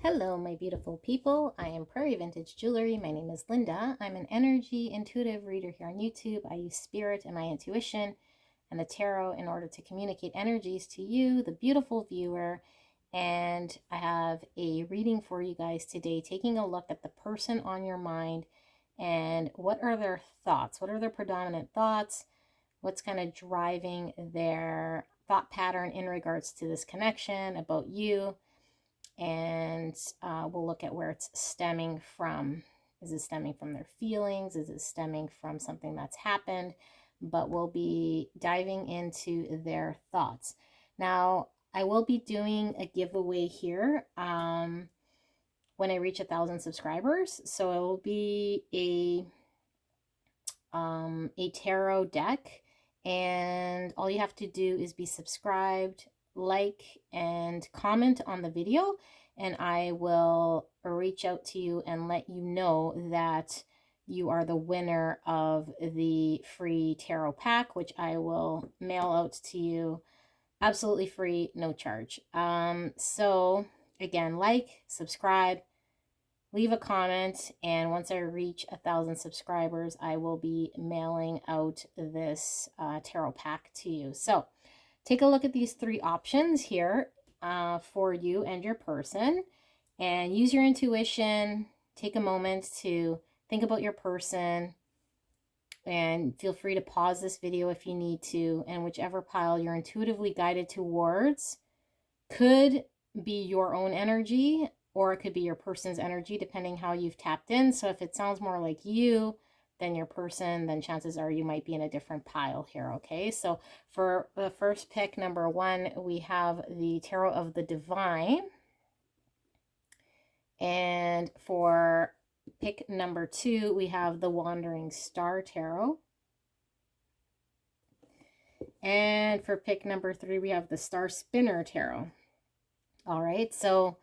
Hello, my beautiful people. I am Prairie Vintage Jewelry. My name is Linda. I'm an energy intuitive reader here on YouTube. I use spirit and my intuition and the tarot in order to communicate energies to you, the beautiful viewer. And I have a reading for you guys today, taking a look at the person on your mind and what are their thoughts? What are their predominant thoughts? What's kind of driving their thought pattern in regards to this connection about you? And we'll look at where it's stemming from. Is it stemming from their feelings? Is it stemming from something that's happened? But we'll be diving into their thoughts. Now, I will be doing a giveaway here when I reach 1,000 subscribers. So it will be a tarot deck, and all you have to do is be subscribed, like, and comment on the video, and I will reach out to you and let you know that you are the winner of the free tarot pack, which I will mail out to you absolutely free, no charge. So again, like, subscribe, leave a comment, and once I reach 1,000 subscribers, I will be mailing out this tarot pack to you. So take a look at these three options here for you and your person, and use your intuition. Take a moment to think about your person, and feel free to pause this video if you need to, and whichever pile you're intuitively guided towards could be your own energy, or it could be your person's energy, depending how you've tapped in. So if it sounds more like you than your person, then chances are you might be in a different pile here, okay? So for the first pick, number 1, we have the Tarot of the Divine. And for pick number 2, we have the Wandering Star Tarot. And for pick number 3, we have the Star Spinner Tarot. All right, so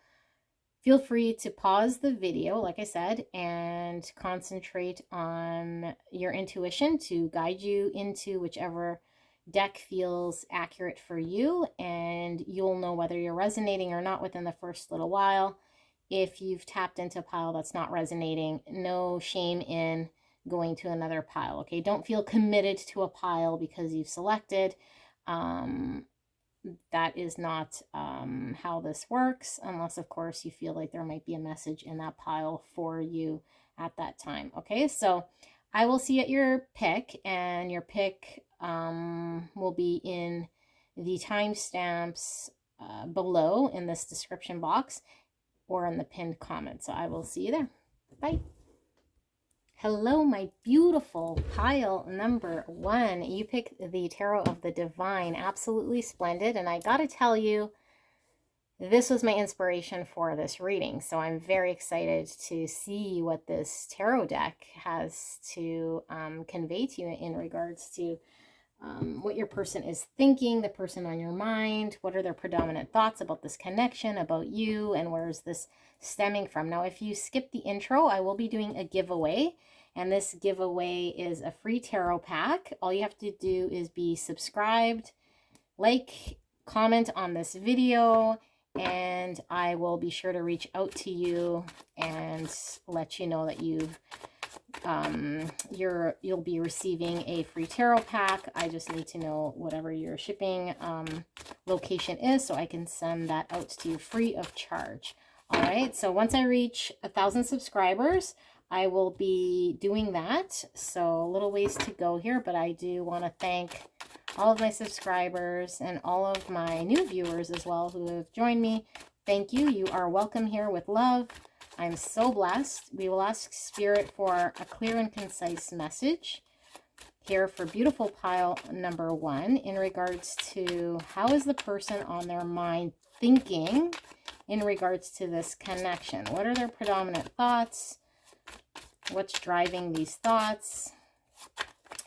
feel free to pause the video, like I said, and concentrate on your intuition to guide you into whichever deck feels accurate for you, and you'll know whether you're resonating or not within the first little while. If you've tapped into a pile that's not resonating, no shame in going to another pile, okay? Don't feel committed to a pile because you've selected. That is not how this works, unless of course you feel like there might be a message in that pile for you at that time. Okay, so I will see at your pick, and your pick will be in the timestamps below in this description box or in the pinned comment. So I will see you there. Bye. Hello, my beautiful pile number 1. You picked the Tarot of the Divine. Absolutely splendid. And I gotta tell you, this was my inspiration for this reading. So I'm very excited to see what this tarot deck has to convey to you in regards to what your person is thinking, the person on your mind. What are their predominant thoughts about this connection, about you, and where is this stemming from? Now, if you skip the intro, I will be doing a giveaway, and this giveaway is a free tarot pack. All you have to do is be subscribed, like, comment on this video, and I will be sure to reach out to you and let you know that you'll be receiving a free tarot pack. I just need to know whatever your shipping location is so I can send that out to you free of charge. All right, so once I reach 1,000 subscribers, I will be doing that. So a little ways to go here, but I do want to thank all of my subscribers and all of my new viewers as well who have joined me. Thank you. You are welcome here with love. I'm so blessed. We will ask Spirit for a clear and concise message here for beautiful pile number 1 in regards to how is the person on their mind thinking in regards to this connection. What are their predominant thoughts? What's driving these thoughts?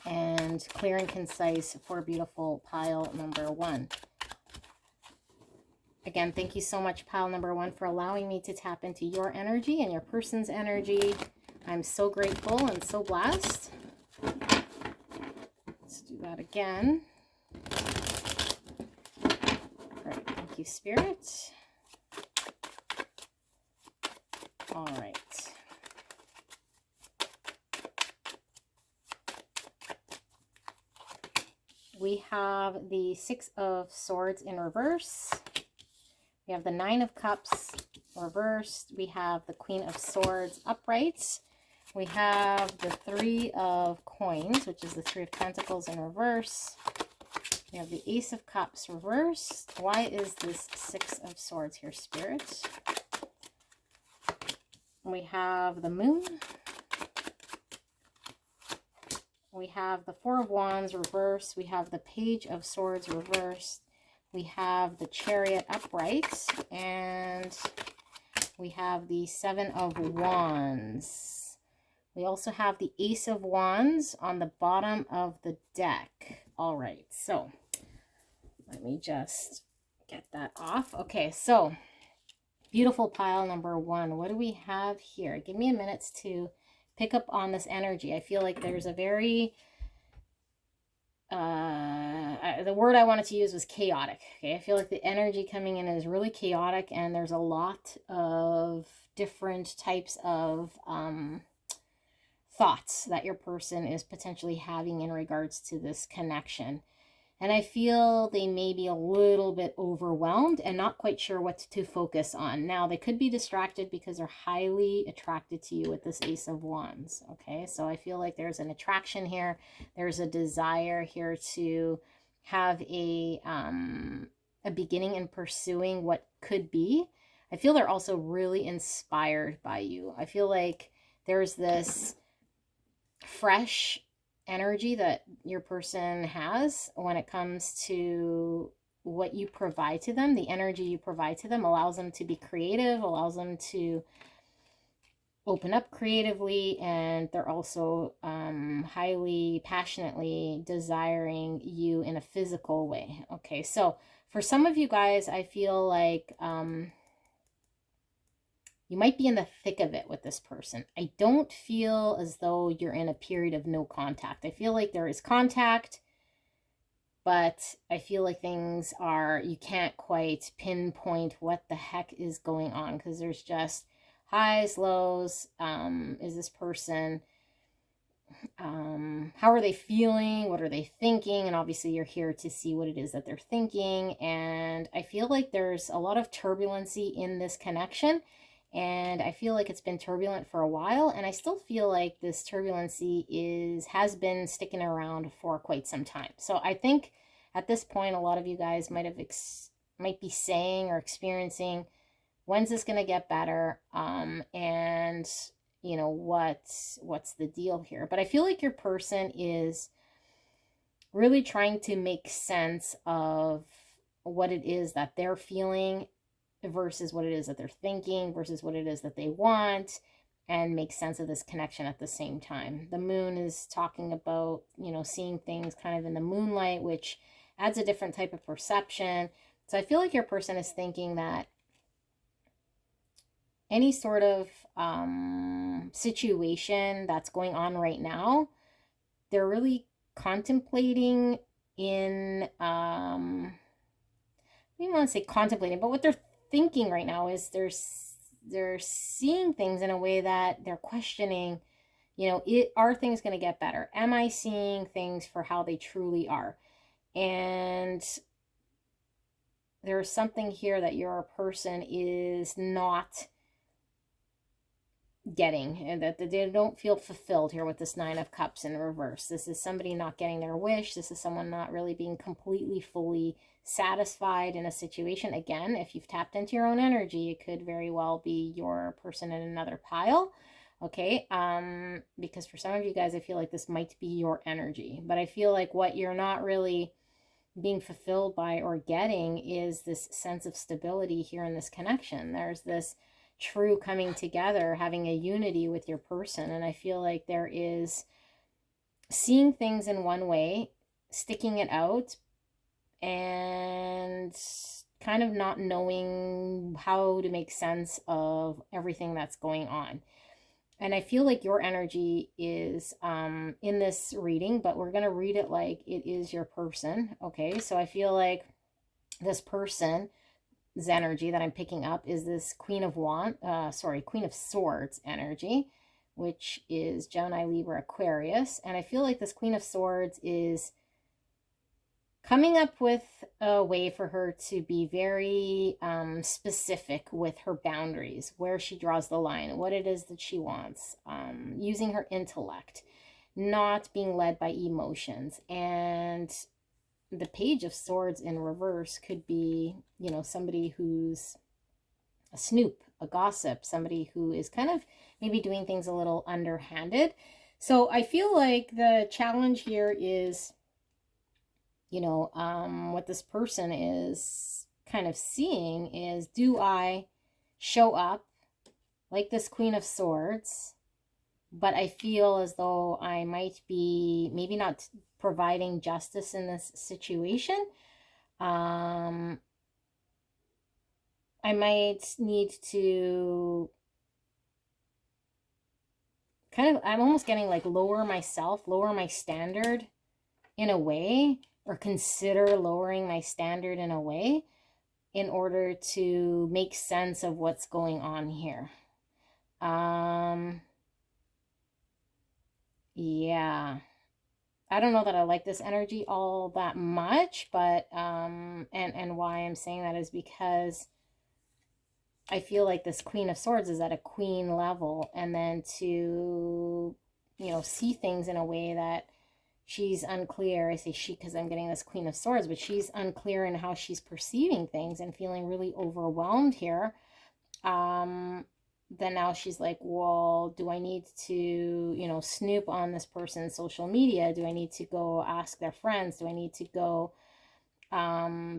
And clear and concise for beautiful pile number 1. Again, thank you so much, pile number 1, for allowing me to tap into your energy and your person's energy. I'm so grateful and so blessed. Let's do that again. All right, thank you, Spirit. All right. We have the Six of Swords in reverse. We have the Nine of Cups reversed. We have the Queen of Swords upright. We have the Three of Coins, which is the Three of Pentacles in reverse. We have the Ace of Cups reversed. Why is this Six of Swords here, Spirit? We have the Moon. We have the Four of Wands reversed. We have the Page of Swords reversed. We have the Chariot upright. And we have the Seven of Wands. We also have the Ace of Wands on the bottom of the deck. All right, so let me just get that off. Okay, so beautiful pile number one. What do we have here? Give me a minute to pick up on this energy. I feel like there's a very, the word I wanted to use was chaotic. Okay, I feel like the energy coming in is really chaotic, and there's a lot of different types of thoughts that your person is potentially having in regards to this connection. And I feel they may be a little bit overwhelmed and not quite sure what to focus on. Now, they could be distracted because they're highly attracted to you with this Ace of Wands. Okay, so I feel like there's an attraction here. There's a desire here to have a beginning in pursuing what could be. I feel they're also really inspired by you. I feel like there's this fresh energy that your person has when it comes to what you provide to them. The energy you provide to them allows them to be creative, allows them to open up creatively, and they're also highly passionately desiring you in a physical way. Okay, so for some of you guys, I feel like you might be in the thick of it with this person. I don't feel as though you're in a period of no contact. I feel like there is contact, but I feel like things are, you can't quite pinpoint what the heck is going on, because there's just highs, lows. Is this person, how are they feeling? What are they thinking? And obviously you're here to see what it is that they're thinking. And I feel like there's a lot of turbulency in this connection. And I feel like it's been turbulent for a while, and I still feel like this turbulency has been sticking around for quite some time. So I think at this point, a lot of you guys might be saying or experiencing, when's this going to get better? And you know, what's the deal here? But I feel like your person is really trying to make sense of what it is that they're feeling versus what it is that they're thinking versus what it is that they want, and make sense of this connection at the same time. The moon is talking about, you know, seeing things kind of in the moonlight, which adds a different type of perception. So I feel like your person is thinking that any sort of situation that's going on right now, they're really contemplating in, I don't want to say contemplating, but what they're thinking right now is they're seeing things in a way that they're questioning, you know, are things going to get better? Am I seeing things for how they truly are? And there's something here that your person is not getting, and that they don't feel fulfilled here with this Nine of Cups in reverse. This is somebody not getting their wish. This is someone not really being completely, fully satisfied in a situation. Again, if you've tapped into your own energy, it could very well be your person in another pile. Okay, because for some of you guys, I feel like this might be your energy, but I feel like what you're not really being fulfilled by or getting is this sense of stability here in this connection. There's this true coming together, having a unity with your person, and I feel like there is seeing things in one way, sticking it out, and kind of not knowing how to make sense of everything that's going on. And I feel like your energy is in this reading, but we're going to read it like it is your person. Okay, so I feel like this person energy that I'm picking up is this Queen of Swords energy, which is Gemini, Libra, Aquarius. And I feel like this Queen of Swords is coming up with a way for her to be very specific with her boundaries, where she draws the line, what it is that she wants, using her intellect, not being led by emotions. And the Page of Swords in reverse could be, you know, somebody who's a snoop, a gossip, somebody who is kind of maybe doing things a little underhanded. So I feel like the challenge here is, you know, what this person is kind of seeing is, do I show up like this Queen of Swords, but I feel as though I might be maybe not providing justice in this situation. I might need to kind of, I'm almost getting like lower myself, lower my standard in a way, or consider lowering my standard in a way in order to make sense of what's going on here. Yeah. I don't know that I like this energy all that much, but and why I'm saying that is because I feel like this Queen of Swords is at a queen level, and then to, you know, see things in a way that she's unclear. I say she because I'm getting this Queen of Swords, but she's unclear in how she's perceiving things and feeling really overwhelmed here. Then now she's like, well, do I need to, you know, snoop on this person's social media? Do I need to go ask their friends? Do I need to go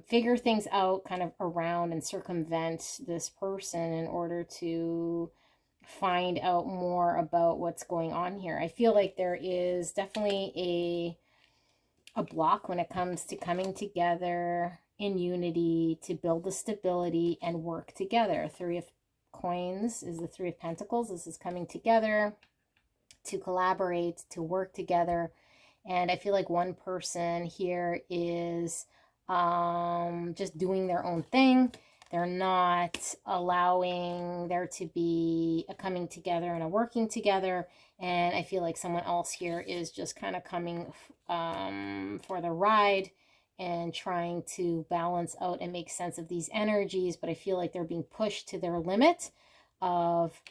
figure things out kind of around and circumvent this person in order to find out more about what's going on here? I feel like there is definitely a block when it comes to coming together in unity to build the stability and work together. Three of Coins is the Three of Pentacles. This is coming together to collaborate, to work together. And I feel like one person here is just doing their own thing. They're not allowing there to be a coming together and a working together. And I feel like someone else here is just kind of coming for the ride and trying to balance out and make sense of these energies. But I feel like they're being pushed to their limit of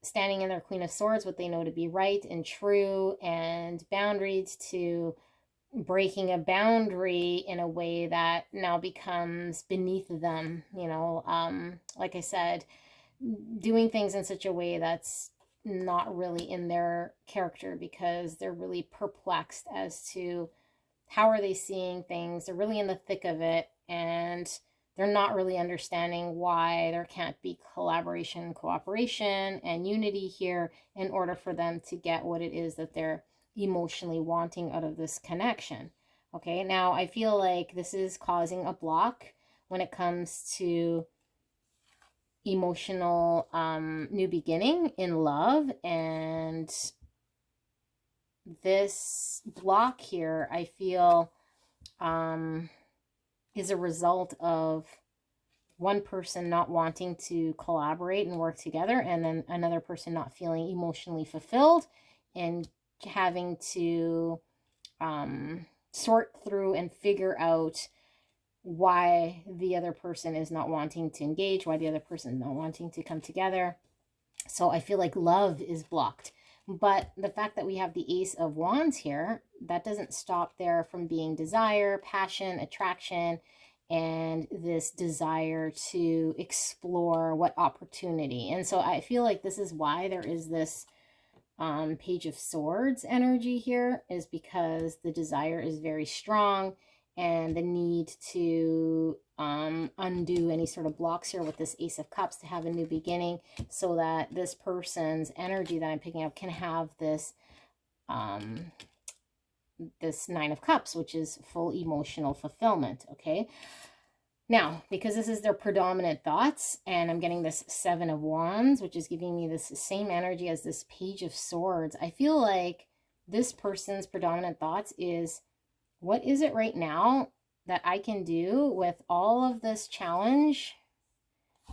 standing in their Queen of Swords, what they know to be right and true, and boundaries, to breaking a boundary in a way that now becomes beneath them. You know, like I said, doing things in such a way that's not really in their character because they're really perplexed as to how are they seeing things. They're really in the thick of it, and they're not really understanding why there can't be collaboration, cooperation, and unity here in order for them to get what it is that they're emotionally wanting out of this connection. Okay, now I feel like this is causing a block when it comes to emotional new beginning in love, and this block here, I feel, is a result of one person not wanting to collaborate and work together, and then another person not feeling emotionally fulfilled and having to sort through and figure out why the other person is not wanting to engage, why the other person is not wanting to come together. So I feel like love is blocked. But the fact that we have the Ace of Wands here, that doesn't stop there from being desire, passion, attraction, and this desire to explore what opportunity. And so I feel like this is why there is this Page of Swords energy here, is because the desire is very strong, and the need to undo any sort of blocks here with this Ace of Cups to have a new beginning, so that this person's energy that I'm picking up can have this this Nine of Cups, which is full emotional fulfillment. Okay, now, because this is their predominant thoughts, and I'm getting this Seven of Wands, which is giving me this same energy as this Page of Swords, I feel like this person's predominant thoughts is, what is it right now that I can do with all of this challenge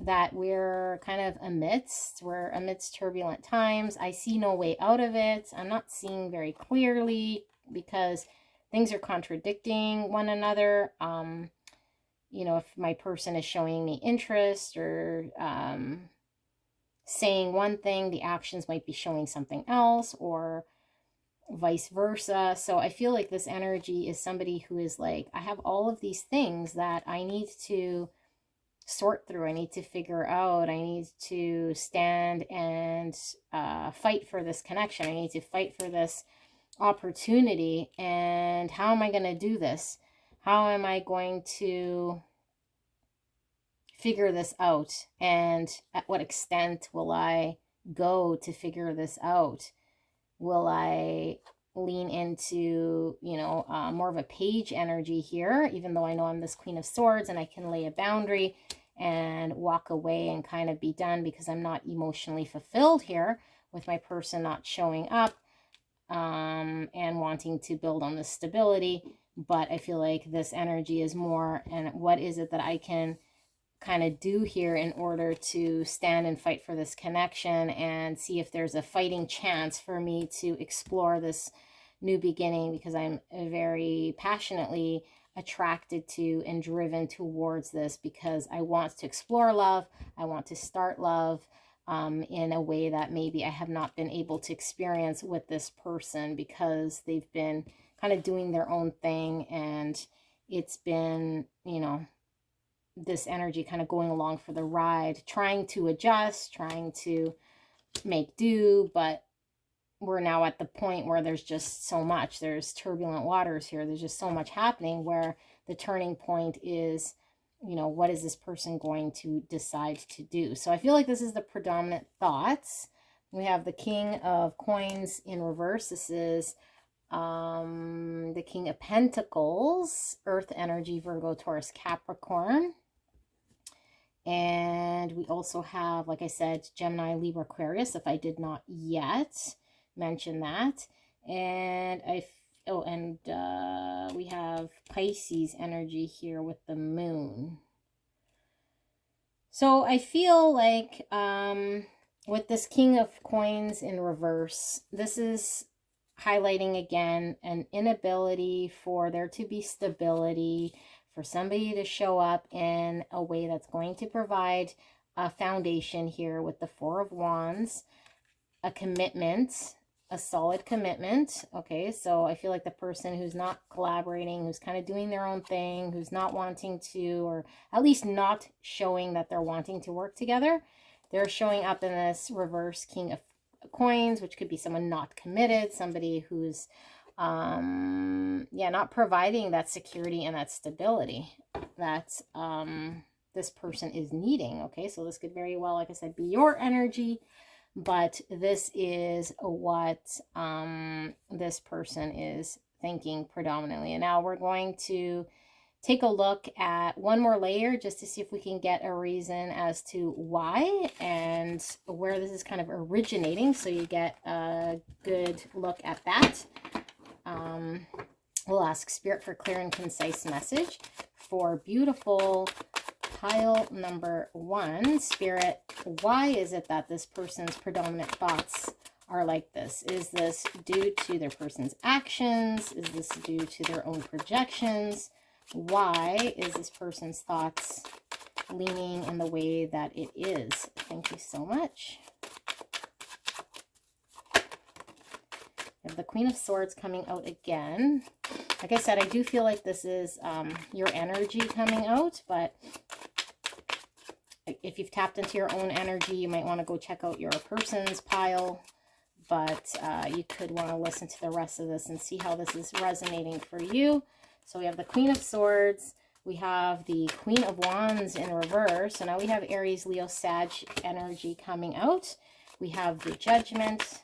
that we're kind of amidst. We're amidst turbulent times. I see no way out of it. I'm not seeing very clearly because things are contradicting one another. You know, if my person is showing me interest or saying one thing, the actions might be showing something else, or vice versa. So I feel like this energy is somebody who is like, I have all of these things that I need to sort through. I need to figure out. I need to stand and fight for this connection. I need to fight for this opportunity. And how am I going to do this? How am I going to figure this out? And at what extent will I go to figure this out? Will I lean into, you know, more of a page energy here, even though I know I'm this Queen of Swords and I can lay a boundary and walk away and kind of be done because I'm not emotionally fulfilled here with my person not showing up and wanting to build on this stability. But I feel like this energy is more, and what is it that I can kind of do here in order to stand and fight for this connection and see if there's a fighting chance for me to explore this new beginning, because I'm very passionately attracted to and driven towards this, because I want to explore love. I want to start love in a way that maybe I have not been able to experience with this person, because they've been kind of doing their own thing, and it's been, you know, this energy kind of going along for the ride, trying to adjust, trying to make do, but we're now at the point where there's just so much. There's turbulent waters here. There's just so much happening where the turning point is, you know, what is this person going to decide to do? So I feel like this is the predominant thoughts. We have the King of Coins in reverse. This is the King of Pentacles, Earth energy, Virgo, Taurus, Capricorn. And we also have, like I said, Gemini, Libra, Aquarius, if I did not yet mention that. And we have Pisces energy here with the moon. So I feel like with this King of Coins in reverse, this is highlighting again an inability for there to be stability, for somebody to show up in a way that's going to provide a foundation here with the Four of Wands, a commitment, a solid commitment. Okay, so I feel like the person who's not collaborating, who's kind of doing their own thing, who's not wanting to, or at least not showing that they're wanting to work together, they're showing up in this reverse King of Coins, which could be someone not committed, somebody who's not providing that security and that stability that this person is needing. Okay, so this could very well, like I said, be your energy, but this is what this person is thinking predominantly. And now we're going to take a look at one more layer just to see if we can get a reason as to why and where this is kind of originating, so you get a good look at that. We'll ask Spirit for clear and concise message for beautiful pile number 1. Spirit, why is it that this person's predominant thoughts are like this? Is this due to their person's actions? Is this due to their own projections? Why is this person's thoughts leaning in the way that it is? Thank you so much. We have the Queen of Swords coming out again. Like I said, I do feel like this is your energy coming out, but if you've tapped into your own energy, you might want to go check out your person's pile, but you could want to listen to the rest of this and see how this is resonating for you. So we have the Queen of Swords, we have the Queen of Wands in reverse, so now we have Aries, Leo, Sag energy coming out. We have the Judgment,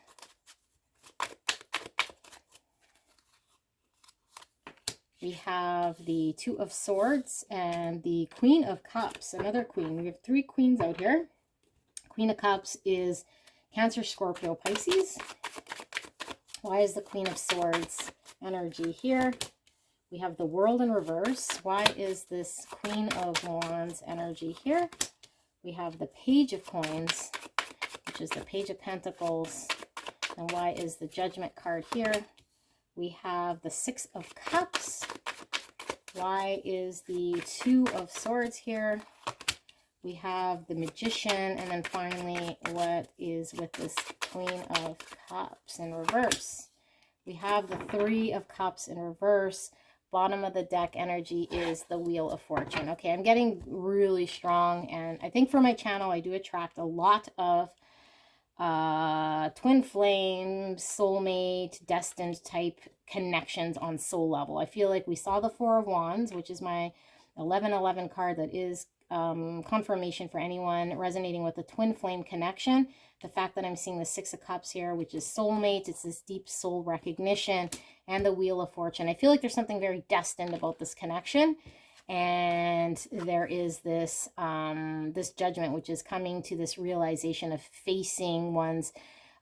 we have the Two of Swords, and the Queen of Cups, another queen. We have 3 queens out here. Queen of Cups is Cancer, Scorpio, Pisces. Why is the Queen of Swords energy here? We have the World in reverse. Why is this Queen of Wands energy here? We have the Page of Coins, which is the Page of Pentacles. And why is the Judgment card here? We have the Six of Cups. Why is the Two of Swords here? We have the Magician. And then finally, what is with this Queen of Cups in reverse? We have the Three of Cups in reverse. Bottom of the deck energy is the Wheel of Fortune. Okay, I'm getting really strong. And I think for my channel, I do attract a lot of twin flame, soulmate, destined type connections on soul level. I feel like we saw the Four of Wands, which is my 1111 card that is confirmation for anyone resonating with the twin flame connection. The fact that I'm seeing the Six of Cups here, which is soulmate, it's this deep soul recognition, and the Wheel of Fortune. I feel like there's something very destined about this connection. And there is this this judgment, which is coming to this realization of facing one's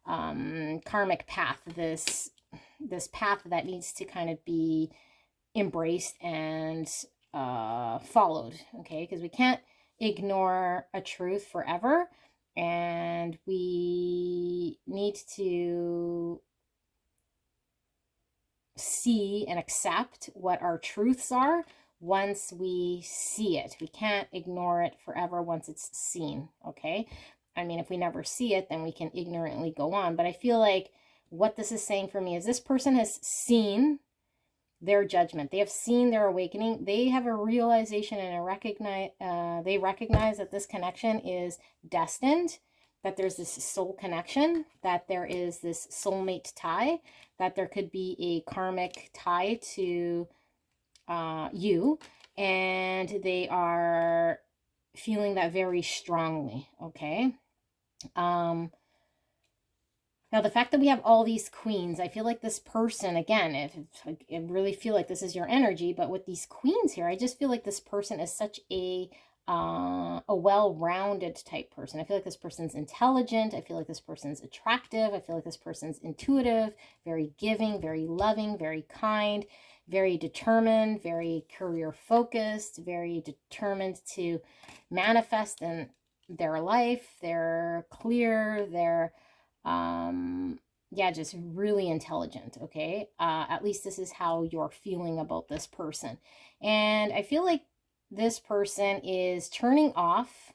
karmic path, this path that needs to kind of be embraced and followed, okay? Because we can't ignore a truth forever, and we need to see and accept what our truths are once we see it. We can't ignore it forever once it's seen, okay? I mean, if we never see it, then we can ignorantly go on. But I feel like what this is saying for me is this person has seen their judgment. They have seen their awakening. They have a realization and they recognize that this connection is destined, that there's this soul connection, that there is this soulmate tie, that there could be a karmic tie to you, and they are feeling that very strongly, okay? Now, the fact that we have all these queens, I feel like this person, again, I really feel like this is your energy, but with these queens here, I just feel like this person is such a well-rounded type person. I feel like this person's intelligent. I feel like this person's attractive. I feel like this person's intuitive, very giving, very loving, very kind, very determined, very career-focused, very determined to manifest in their life. They're clear. They're yeah, just really intelligent, okay? At least this is how you're feeling about this person. And I feel like this person is turning off,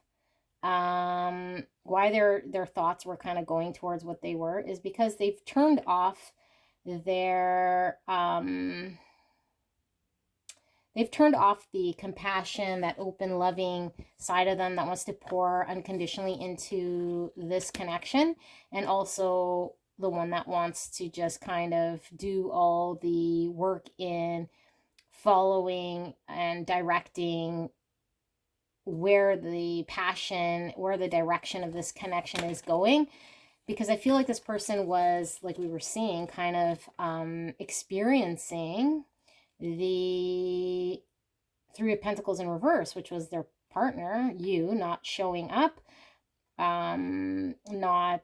why their thoughts were kind of going towards what they were is because they've turned off their, they've turned off the compassion, that open, loving side of them that wants to pour unconditionally into this connection, and also the one that wants to just kind of do all the work in following and directing where the passion, where the direction of this connection is going. Because I feel like this person was, like we were seeing, kind of experiencing the Three of Pentacles in reverse, which was their partner, you, not showing up, not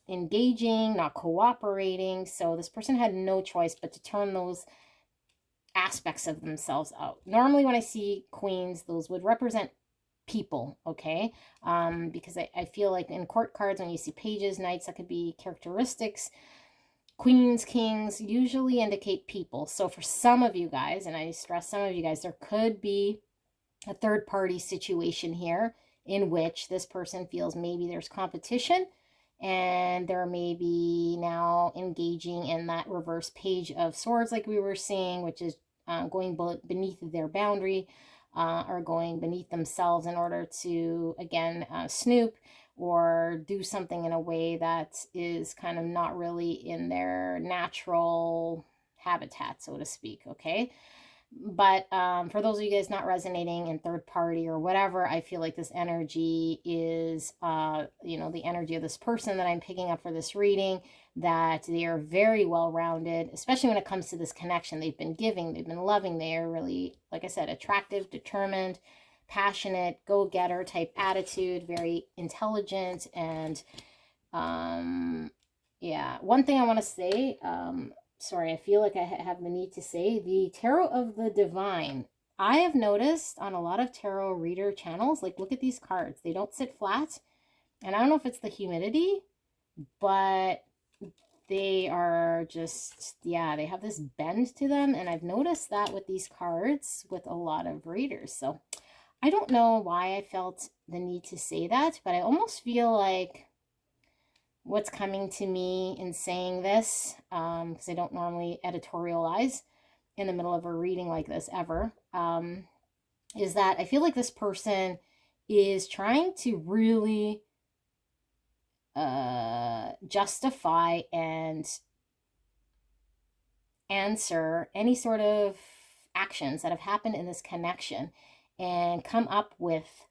engaging, not cooperating. So this person had no choice but to turn those aspects of themselves out. Normally when I see queens, those would represent people, okay? Because I feel like in court cards, when you see pages, knights, that could be characteristics. Queens, kings usually indicate people. So for some of you guys, and I stress some of you guys, there could be a third party situation here in which this person feels maybe there's competition, and they're maybe now engaging in that reverse Page of Swords like we were seeing, which is going beneath their boundary, or going beneath themselves in order to, again, snoop or do something in a way that is kind of not really in their natural habitat, so to speak, okay? But for those of you guys not resonating in third party or whatever, I feel like this energy is, you know, the energy of this person that I'm picking up for this reading, that they are very well-rounded, especially when it comes to this connection. They've been giving, they've been loving, they are really, like I said, attractive, determined, passionate, go-getter type attitude, very intelligent. And yeah, one thing I want to say, sorry, I feel like I have the need to say the Tarot of the Divine. I have noticed on a lot of tarot reader channels, like look at these cards, they don't sit flat. And I don't know if it's the humidity, but they are just, yeah, they have this bend to them. And I've noticed that with these cards with a lot of readers. So I don't know why I felt the need to say that, but I almost feel like what's coming to me in saying this, because I don't normally editorialize in the middle of a reading like this ever, is that I feel like this person is trying to really justify and answer any sort of actions that have happened in this connection and come up with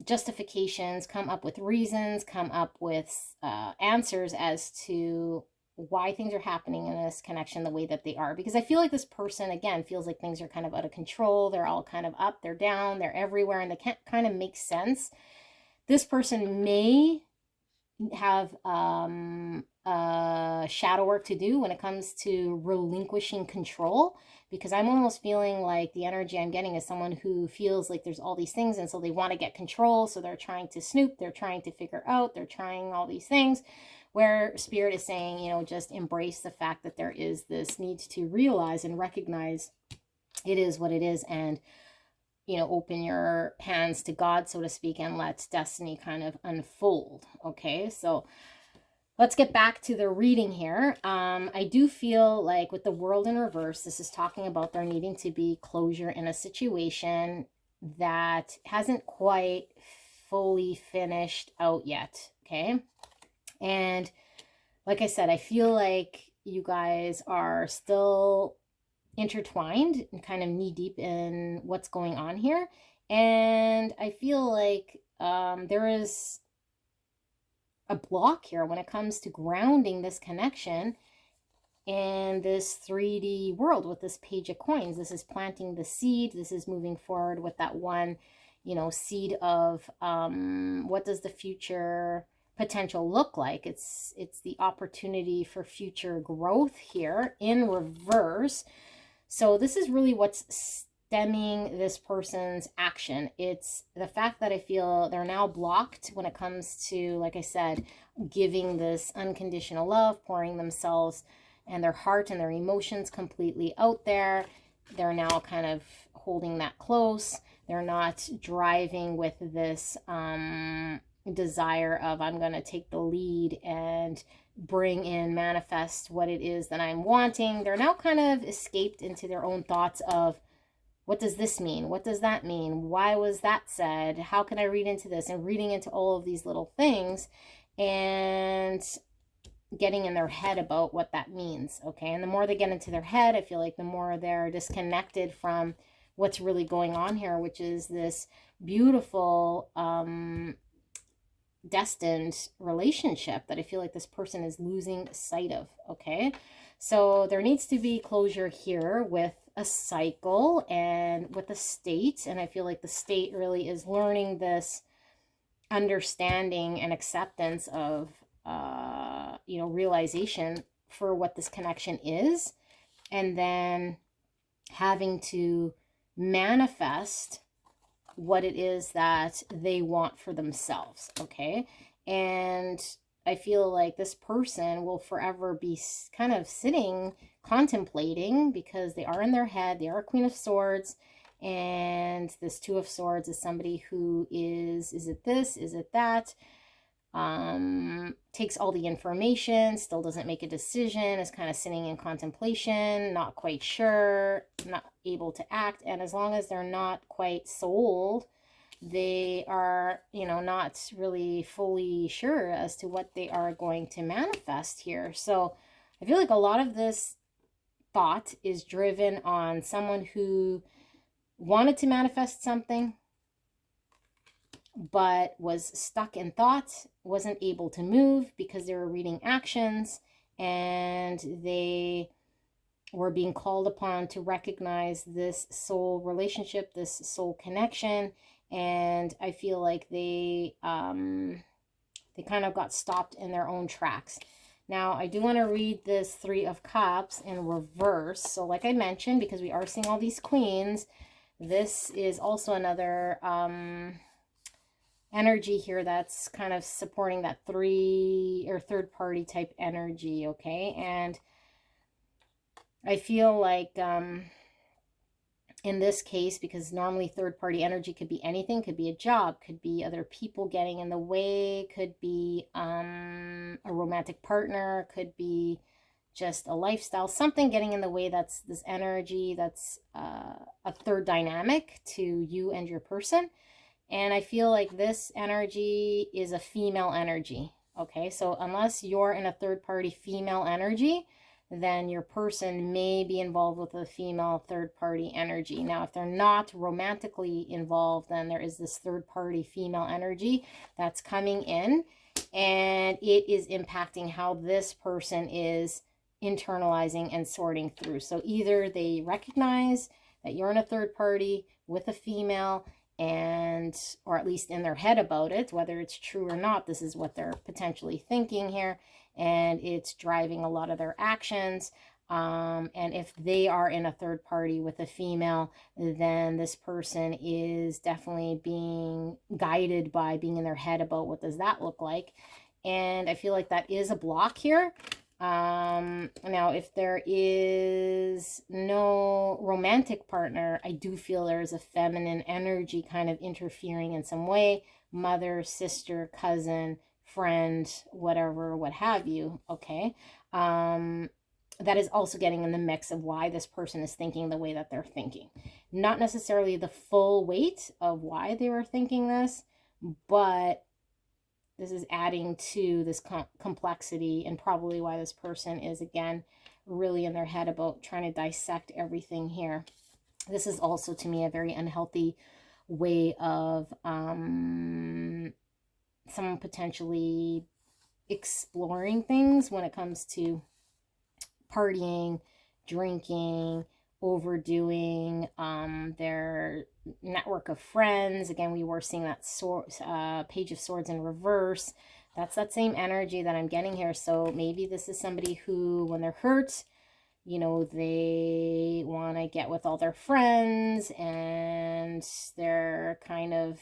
justifications, come up with reasons, come up with answers as to why things are happening in this connection the way that they are. Because I feel like this person, again, feels like things are kind of out of control. They're all kind of up, they're down, they're everywhere, and they can't kind of make sense. This person may have shadow work to do when it comes to relinquishing control, because I'm almost feeling like the energy I'm getting is someone who feels like there's all these things, and so they want to get control, so they're trying to snoop, they're trying to figure out, they're trying all these things, where Spirit is saying, you know, just embrace the fact that there is this need to realize and recognize it is what it is, and you know, open your hands to God, so to speak, and let destiny kind of unfold. Okay, so let's get back to the reading here. I do feel like with the World in reverse, this is talking about there needing to be closure in a situation that hasn't quite fully finished out yet. Okay, and like I said, I feel like you guys are still intertwined and kind of knee deep in what's going on here. And I feel like there is a block here when it comes to grounding this connection in this 3D world with this Page of Coins. This is planting the seed. This is moving forward with that one, you know, seed of what does the future potential look like. It's the opportunity for future growth here in reverse. So this is really what's stemming this person's action. It's the fact that I feel they're now blocked when it comes to, like I said, giving this unconditional love, pouring themselves and their heart and their emotions completely out there. They're now kind of holding that close. They're not driving with this desire of I'm going to take the lead and bring in, manifest what it is that I'm wanting. They're now kind of escaped into their own thoughts of, what does this mean? What does that mean? Why was that said? How can I read into this? And reading into all of these little things and getting in their head about what that means. Okay, and the more they get into their head, I feel like the more they're disconnected from what's really going on here, which is this beautiful destined relationship that I feel like this person is losing sight of. Okay, so there needs to be closure here with a cycle and with a state, and I feel like the state really is learning this understanding and acceptance of you know, realization for what this connection is, and then having to manifest what it is that they want for themselves. Okay, and I feel like this person will forever be kind of sitting contemplating, because they are in their head. They are a Queen of Swords, and this Two of Swords is somebody who is it this, is it that, takes all the information, still doesn't make a decision, is kind of sitting in contemplation, not quite sure, not able to act. And as long as they're not quite sold, they are, you know, not really fully sure as to what they are going to manifest here. So I feel like a lot of this thought is driven on someone who wanted to manifest something, but was stuck in thought, wasn't able to move because they were reading actions, and they were being called upon to recognize this soul relationship, this soul connection. And I feel like they kind of got stopped in their own tracks. Now, I do want to read this Three of Cups in reverse. So like I mentioned, because we are seeing all these queens, this is also another energy here that's kind of supporting that three or third party type energy, okay? And I feel like in this case, because normally third party energy could be anything, could be a job, could be other people getting in the way, could be a romantic partner, could be just a lifestyle, something getting in the way. That's this energy, that's a third dynamic to you and your person. And I feel like this energy is a female energy. Okay, so unless you're in a third party female energy, then your person may be involved with a female third party energy. Now, if they're not romantically involved, then there is this third party female energy that's coming in, and it is impacting how this person is internalizing and sorting through. So either they recognize that you're in a third party with a female, and or at least in their head about it, whether it's true or not, this is what they're potentially thinking here, and it's driving a lot of their actions. And if they are in a third party with a female, then this person is definitely being guided by being in their head about what does that look like. And I feel like that is a block here. Now, if there is no romantic partner, I do feel there's a feminine energy kind of interfering in some way. Mother, sister, cousin, friend, whatever, what have you, okay? That is also getting in the mix of why this person is thinking the way that they're thinking. Not necessarily the full weight of why they were thinking this, but this is adding to this complexity, and probably why this person is, again, really in their head about trying to dissect everything here. This is also, to me, a very unhealthy way of someone potentially exploring things when it comes to partying, drinking, overdoing their network of friends. Again, we were seeing that Page of Swords in reverse. That's that same energy that I'm getting here. So maybe this is somebody who, when they're hurt, you know, they want to get with all their friends, and they're kind of,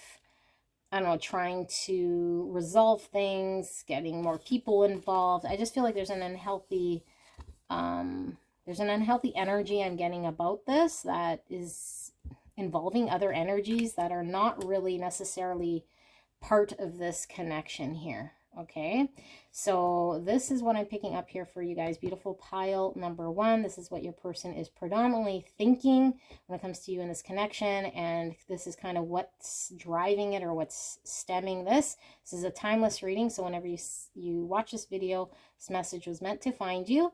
I don't know, trying to resolve things, getting more people involved. I just feel like there's an unhealthy energy I'm getting about this that is involving other energies that are not really necessarily part of this connection here. Okay, so this is what I'm picking up here for you guys. Beautiful pile number one. This is what your person is predominantly thinking when it comes to you in this connection, and this is kind of what's driving it or what's stemming this. This is a timeless reading, so whenever you watch this video, this message was meant to find you.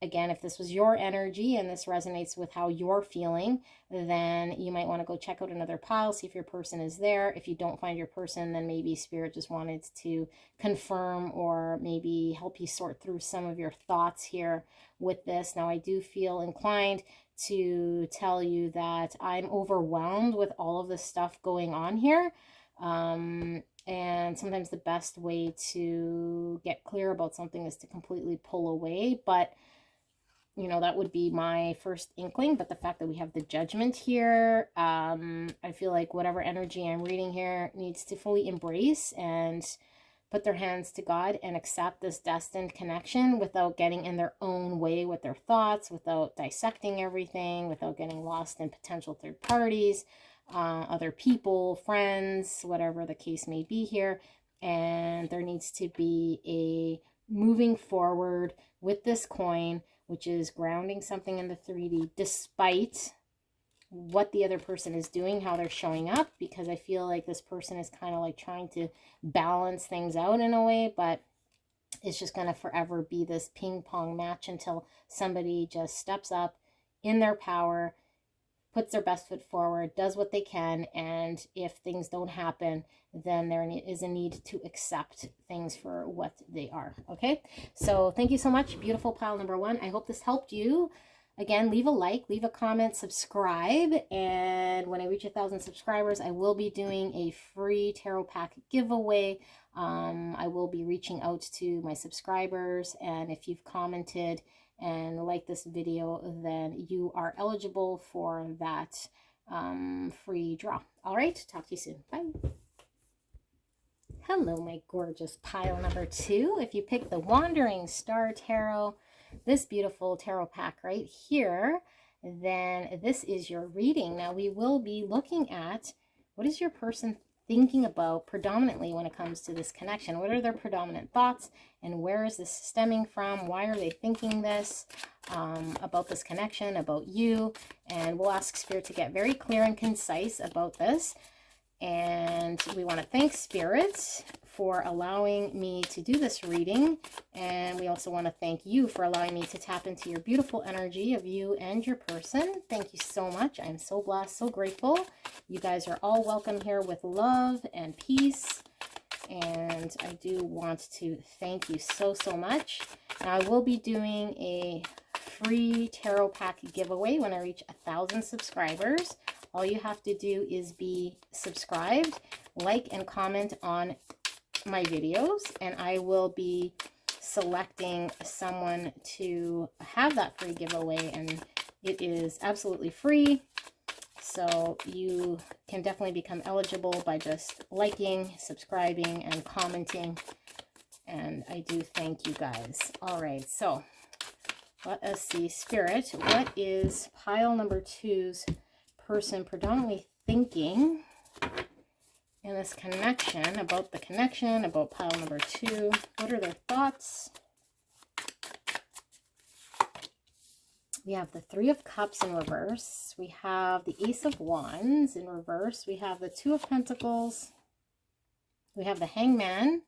Again, if this was your energy and this resonates with how you're feeling, then you might want to go check out another pile, see if your person is there. If you don't find your person, then maybe Spirit just wanted to confirm or maybe help you sort through some of your thoughts here with this. Now, I do feel inclined to tell you that I'm overwhelmed with all of this stuff going on here. And sometimes the best way to get clear about something is to completely pull away. But you know, that would be my first inkling. But the fact that we have the Judgment here, I feel like whatever energy I'm reading here needs to fully embrace and put their hands to God and accept this destined connection without getting in their own way with their thoughts, without dissecting everything, without getting lost in potential third parties, other people, friends, whatever the case may be here. And there needs to be a moving forward with this coin, which is grounding something in the 3D despite what the other person is doing, how they're showing up, because I feel like this person is kind of like trying to balance things out in a way, but it's just going to forever be this ping pong match until somebody just steps up in their power, puts their best foot forward, does what they can, and if things don't happen, then there is a need to accept things for what they are. Okay, so thank you so much, beautiful pile number one. I hope this helped you. Again, leave a like, leave a comment, subscribe, and when I reach 1,000 subscribers, I will be doing a free tarot pack giveaway. I will be reaching out to my subscribers, and if you've commented and liked this video, then you are eligible for that free draw. All right, talk to you soon. Bye. Hello, my gorgeous pile number 2. If you pick the Wandering Star Tarot, this beautiful tarot pack right here, then this is your reading. Now we will be looking at what is your person thinking about predominantly when it comes to this connection. What are their predominant thoughts, and where is this stemming from? Why are they thinking this about this connection, about you? And we'll ask Spirit to get very clear and concise about this. And we want to thank Spirit for allowing me to do this reading. And we also want to thank you for allowing me to tap into your beautiful energy of you and your person. Thank you so much. I'm so blessed, so grateful. You guys are all welcome here with love and peace. And I do want to thank you so, so much. Now, I will be doing a free tarot pack giveaway when I reach 1,000 subscribers. All you have to do is be subscribed, like, and comment on my videos, and I will be selecting someone to have that free giveaway, and it is absolutely free. So you can definitely become eligible by just liking, subscribing, and commenting. And I do thank you guys. All right, so let us see. Spirit, what is pile number 2's person predominantly thinking in this connection, about the connection, about pile number 2? What are their thoughts? We have the 3 of Cups in reverse. We have the Ace of Wands in reverse. We have the 2 of Pentacles. We have the Hangman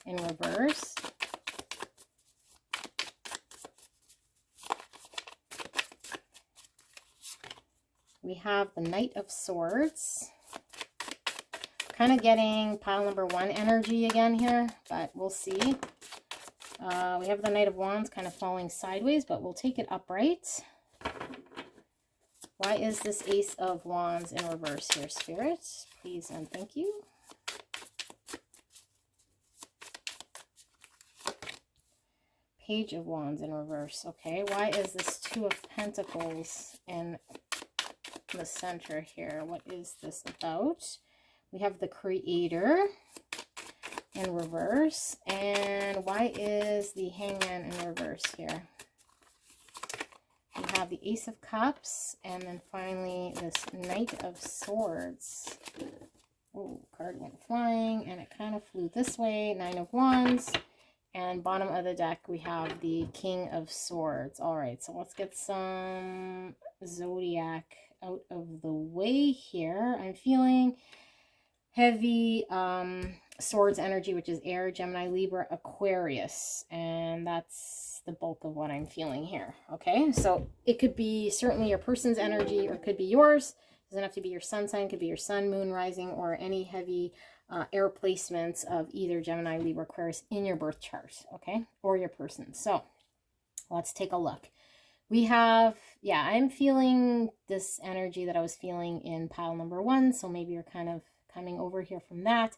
in reverse. We have the Knight of Swords. Kind of getting pile number 1 energy again here, but we'll see. We have the Knight of Wands kind of falling sideways, but we'll take it upright. Why is this Ace of Wands in reverse here, Spirit? Please and thank you. Page of Wands in reverse. Okay, why is this 2 of Pentacles in the center here? What is this about? We have the Creator in reverse. And why is the Hangman in reverse here? We have the Ace of Cups, and then finally this Knight of Swords. Oh, card went flying, and it kind of flew this way. 9 of Wands. And bottom of the deck, we have the King of Swords. All right, so let's get some Zodiac out of the way here. I'm feeling heavy Swords energy, which is air, Gemini, Libra, Aquarius. And that's the bulk of what I'm feeling here. Okay, so it could be certainly your person's energy, or it could be yours. It doesn't have to be your sun sign. It could be your sun, moon, rising, or any heavy air placements of either Gemini, Libra, Aquarius in your birth chart, okay, or your person. So let's take a look. We have, yeah, I'm feeling this energy that I was feeling in pile number 1, so maybe you're kind of coming over here from that.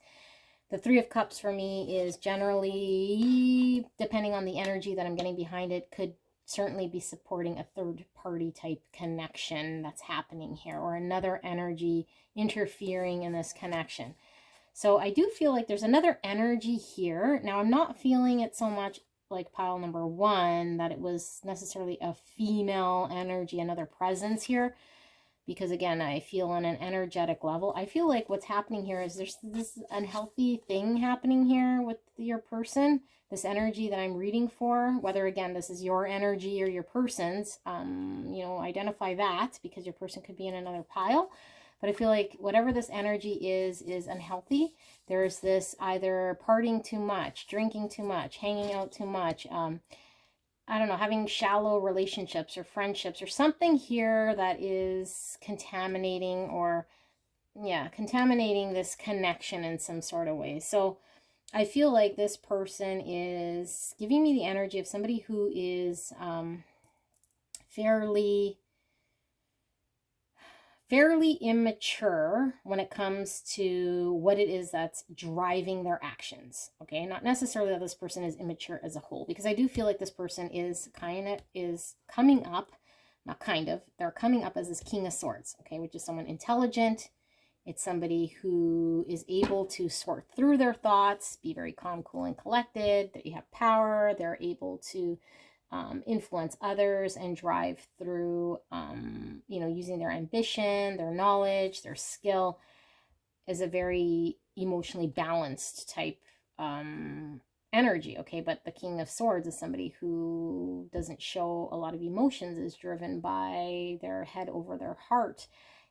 The 3 of Cups for me is generally, depending on the energy that I'm getting behind it, could certainly be supporting a third party type connection that's happening here, or another energy interfering in this connection. So I do feel like there's another energy here. Now, I'm not feeling it so much like pile number 1, that it was necessarily a female energy, another presence here. Because again, I feel on an energetic level, I feel like what's happening here is there's this unhealthy thing happening here with your person. This energy that I'm reading for, whether again, this is your energy or your person's, you know, identify that, because your person could be in another pile. But I feel like whatever this energy is unhealthy. There's this either partying too much, drinking too much, hanging out too much, I don't know, having shallow relationships or friendships or something here that is contaminating, or, yeah, contaminating this connection in some sort of way. So I feel like this person is giving me the energy of somebody who is fairly immature when it comes to what it is that's driving their actions. Okay, not necessarily that this person is immature as a whole, because I do feel like this person is coming up, not kind of, they're coming up as this King of Swords, okay, which is someone intelligent. It's somebody who is able to sort through their thoughts, be very calm, cool, and collected. They have power. They're able to influence others and drive through, using their ambition, their knowledge, their skill, as a very emotionally balanced type energy. Okay, but the King of Swords is somebody who doesn't show a lot of emotions, is driven by their head over their heart,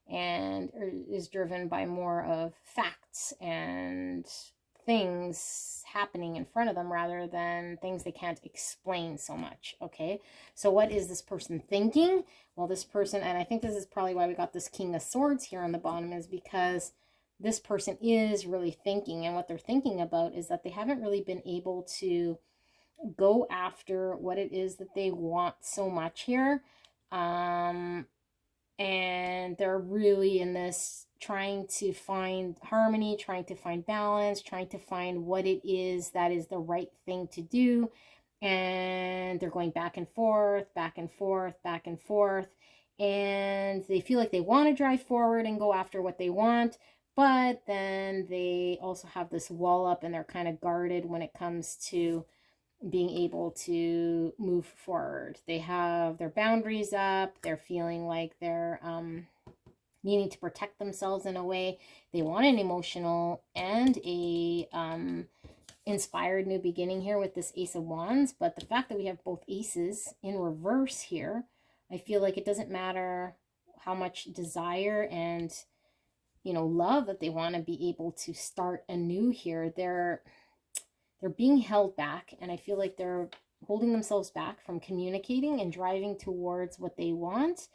and is driven by more of facts and things happening in front of them rather than things they can't explain so much. Okay, so what is this person thinking? Well, this person, and I think this is probably why we got this King of Swords here on the bottom, is because this person is really thinking, and what they're thinking about is that they haven't really been able to go after what it is that they want so much here. And they're really in this trying to find harmony, trying to find balance, trying to find what it is that is the right thing to do. And they're going back and forth, back and forth, back and forth. And they feel like they want to drive forward and go after what they want, but then they also have this wall up and they're kind of guarded when it comes to being able to move forward. They have their boundaries up. They're feeling like they're needing to protect themselves in a way. They want an emotional and a inspired new beginning here with this Ace of Wands. But the fact that we have both aces in reverse here, I feel like it doesn't matter how much desire and love that they want to be able to start anew here. They're being held back, and I feel like they're holding themselves back from communicating and driving towards what they want.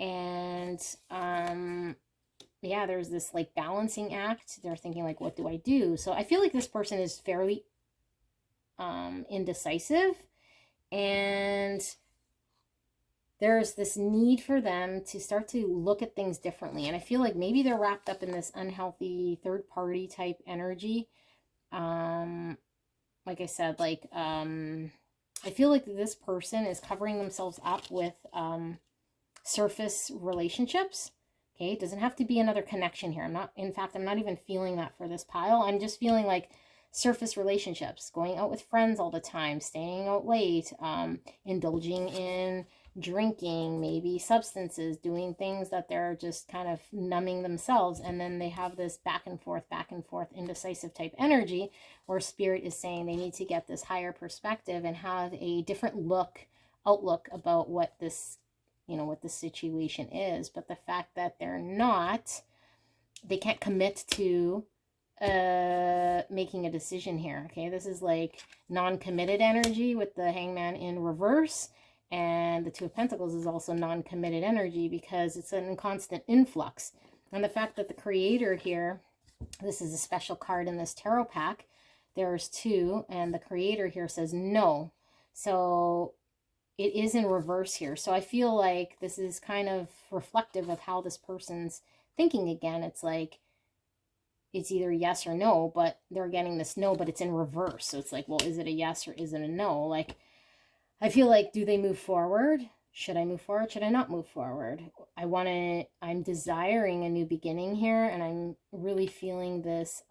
And yeah, there's this like balancing act. They're thinking like, what do I do? So I feel like this person is fairly indecisive, and there's this need for them to start to look at things differently. And I feel like maybe they're wrapped up in this unhealthy third party type energy. Like I said, I feel like this person is covering themselves up with surface relationships. Okay, it doesn't have to be another connection here. I'm not even feeling that for this pile. I'm just feeling like surface relationships, going out with friends all the time, staying out late, indulging in drinking, maybe substances, doing things that they're just kind of numbing themselves. And then they have this back and forth, indecisive type energy where spirit is saying they need to get this higher perspective and have a different outlook about what this, what the situation is. But the fact that they can't commit to making a decision here. Okay, this is like non-committed energy with the Hangman in reverse. And the Two of Pentacles is also non-committed energy because it's an constant influx. And the fact that the Creator here, this is a special card in this tarot pack, there's two, and the Creator here says no. So it is in reverse here. So I feel like this is kind of reflective of how this person's thinking again. It's like, it's either yes or no, but they're getting this no, but it's in reverse. So it's like, well, is it a yes or is it a no? Like, I feel like, do they move forward? Should I move forward? Should I not move forward? I'm desiring a new beginning here, and I'm really feeling this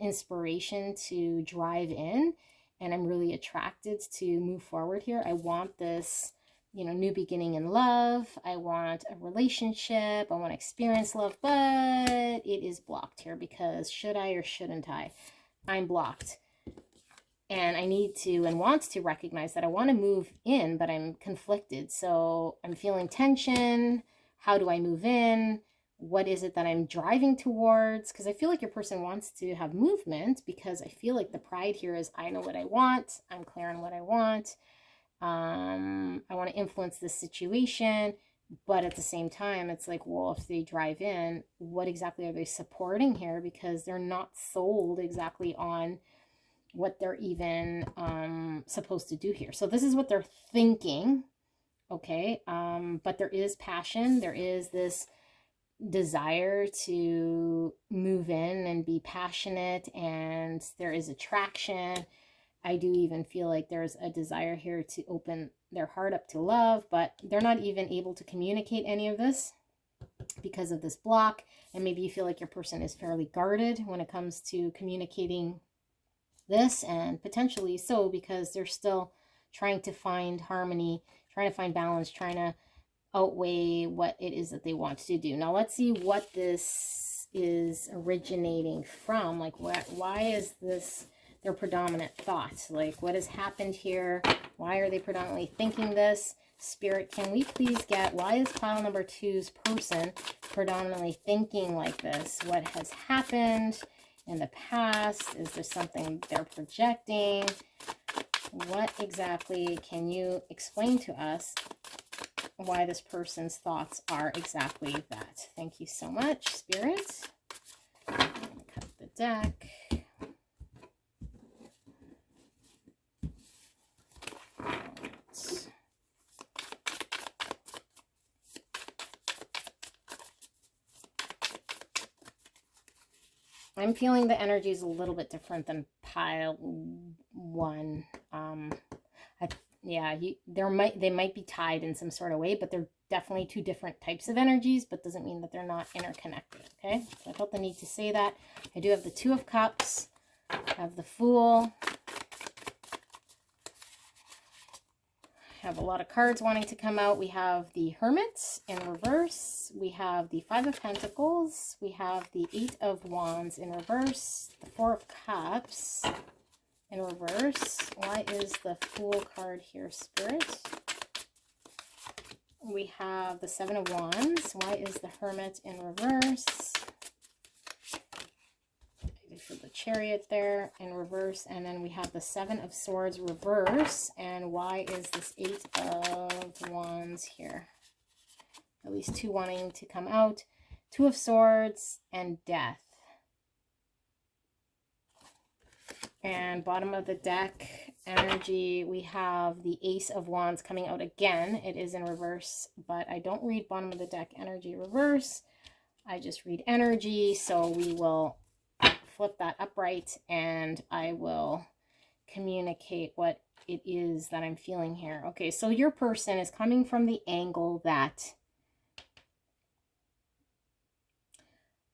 inspiration to drive in, and I'm really attracted to move forward here. I want this, new beginning in love. I want a relationship. I want to experience love, but it is blocked here because should I or shouldn't I? I'm blocked. And I need to and want to recognize that I want to move in, but I'm conflicted. So I'm feeling tension. How do I move in? What is it that I'm driving towards? Because I feel like your person wants to have movement, because I feel like the pride here is I know what I want. I'm clear on what I want. I want to influence this situation. But at the same time, it's like, well, if they drive in, what exactly are they supporting here? Because they're not sold exactly on what they're even supposed to do here. So this is what they're thinking, okay? But there is passion. There is this desire to move in and be passionate, and there is attraction. I do even feel like there's a desire here to open their heart up to love, but they're not even able to communicate any of this because of this block. And maybe you feel like your person is fairly guarded when it comes to communicating this, and potentially so because they're still trying to find harmony, trying to find balance, trying to outweigh what it is that they want to do. Now let's see what this is originating from. Like, why is this their predominant thought? Like, what has happened here? Why are they predominantly thinking this? Spirit, can we please get, why is pile number 2's person predominantly thinking like this? What has happened in the past? Is there something they're projecting? What exactly can you explain to us why this person's thoughts are exactly that? Thank you so much, Spirit. Cut the deck. I'm feeling the energy is a little bit different than pile 1. Yeah, they might be tied in some sort of way, but they're definitely 2 different types of energies, but doesn't mean that they're not interconnected, okay? So I felt the need to say that. I do have the 2 of Cups, I have the Fool. I have a lot of cards wanting to come out. We have the Hermit in reverse. We have the 5 of Pentacles. We have the 8 of Wands in reverse. The 4 of Cups in reverse. Why is the Fool card here, Spirit? We have the 7 of Wands. Why is the Hermit in reverse? For the Chariot there in reverse. And then we have the 7 of Swords reverse. And why is this 8 of Wands here? At least 2 wanting to come out. 2 of Swords and Death. And bottom of the deck energy, we have the Ace of Wands coming out again. It is in reverse, but I don't read bottom of the deck energy reverse. I just read energy. So we will flip that upright and I will communicate what it is that I'm feeling here. Okay, so your person is coming from the angle that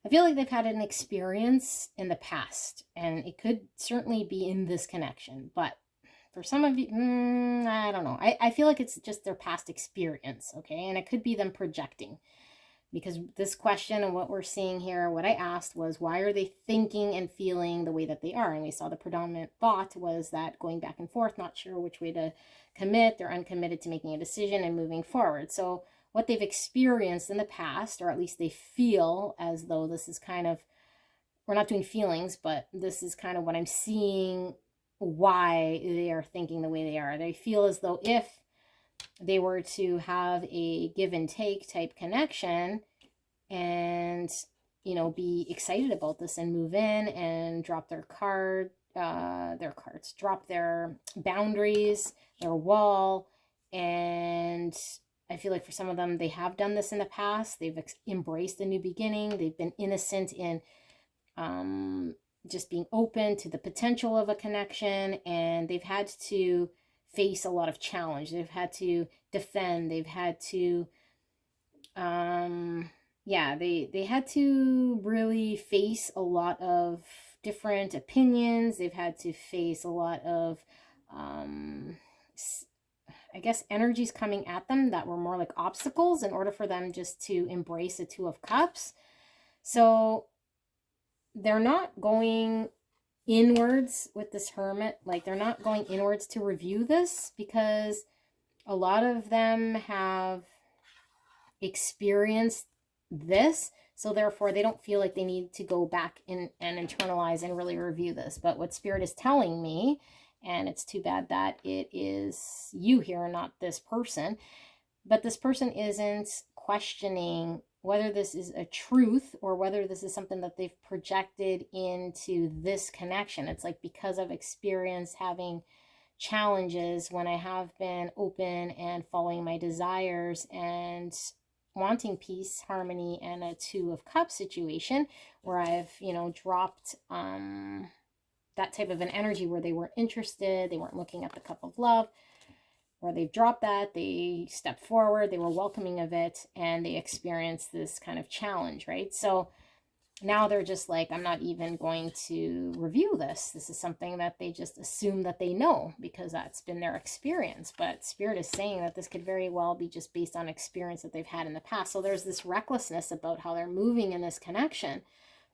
I feel like they've had an experience in the past, and it could certainly be in this connection, but for some of you, I don't know. I feel like it's just their past experience, okay? And it could be them projecting, because this question and what we're seeing here, what I asked was, why are they thinking and feeling the way that they are? And we saw the predominant thought was that going back and forth, not sure which way to commit. They're uncommitted to making a decision and moving forward. So what they've experienced in the past, or at least they feel as though this is kind of, we're not doing feelings, but this is kind of what I'm seeing, why they are thinking the way they are. They feel as though if they were to have a give and take type connection and, you know, be excited about this and move in and drop their cards, drop their boundaries, their wall. And I feel like for some of them, they have done this in the past. They've embraced a new beginning. They've been innocent in just being open to the potential of a connection, and they've had to face a lot of challenge. They've had to defend. They've had to, they had to really face a lot of different opinions. They've had to face a lot of, I guess, energies coming at them that were more like obstacles in order for them just to embrace a 2 of Cups. So they're not going inwards with this Hermit. Like, they're not going inwards to review this, because a lot of them have experienced this. So therefore, they don't feel like they need to go back in and internalize and really review this. But what Spirit is telling me, and it's too bad that it is you here, not this person, but this person isn't questioning whether this is a truth or whether this is something that they've projected into this connection. It's like, because of experience having challenges when I have been open and following my desires and wanting peace, harmony, and a Two of Cups situation where I've, dropped that type of an energy where they weren't interested, they weren't looking at the cup of love, where they've dropped that, they stepped forward, they were welcoming of it, and they experienced this kind of challenge, right? So now they're just like, I'm not even going to review this. This is something that they just assume that they know because that's been their experience. But Spirit is saying that this could very well be just based on experience that they've had in the past. So there's this recklessness about how they're moving in this connection,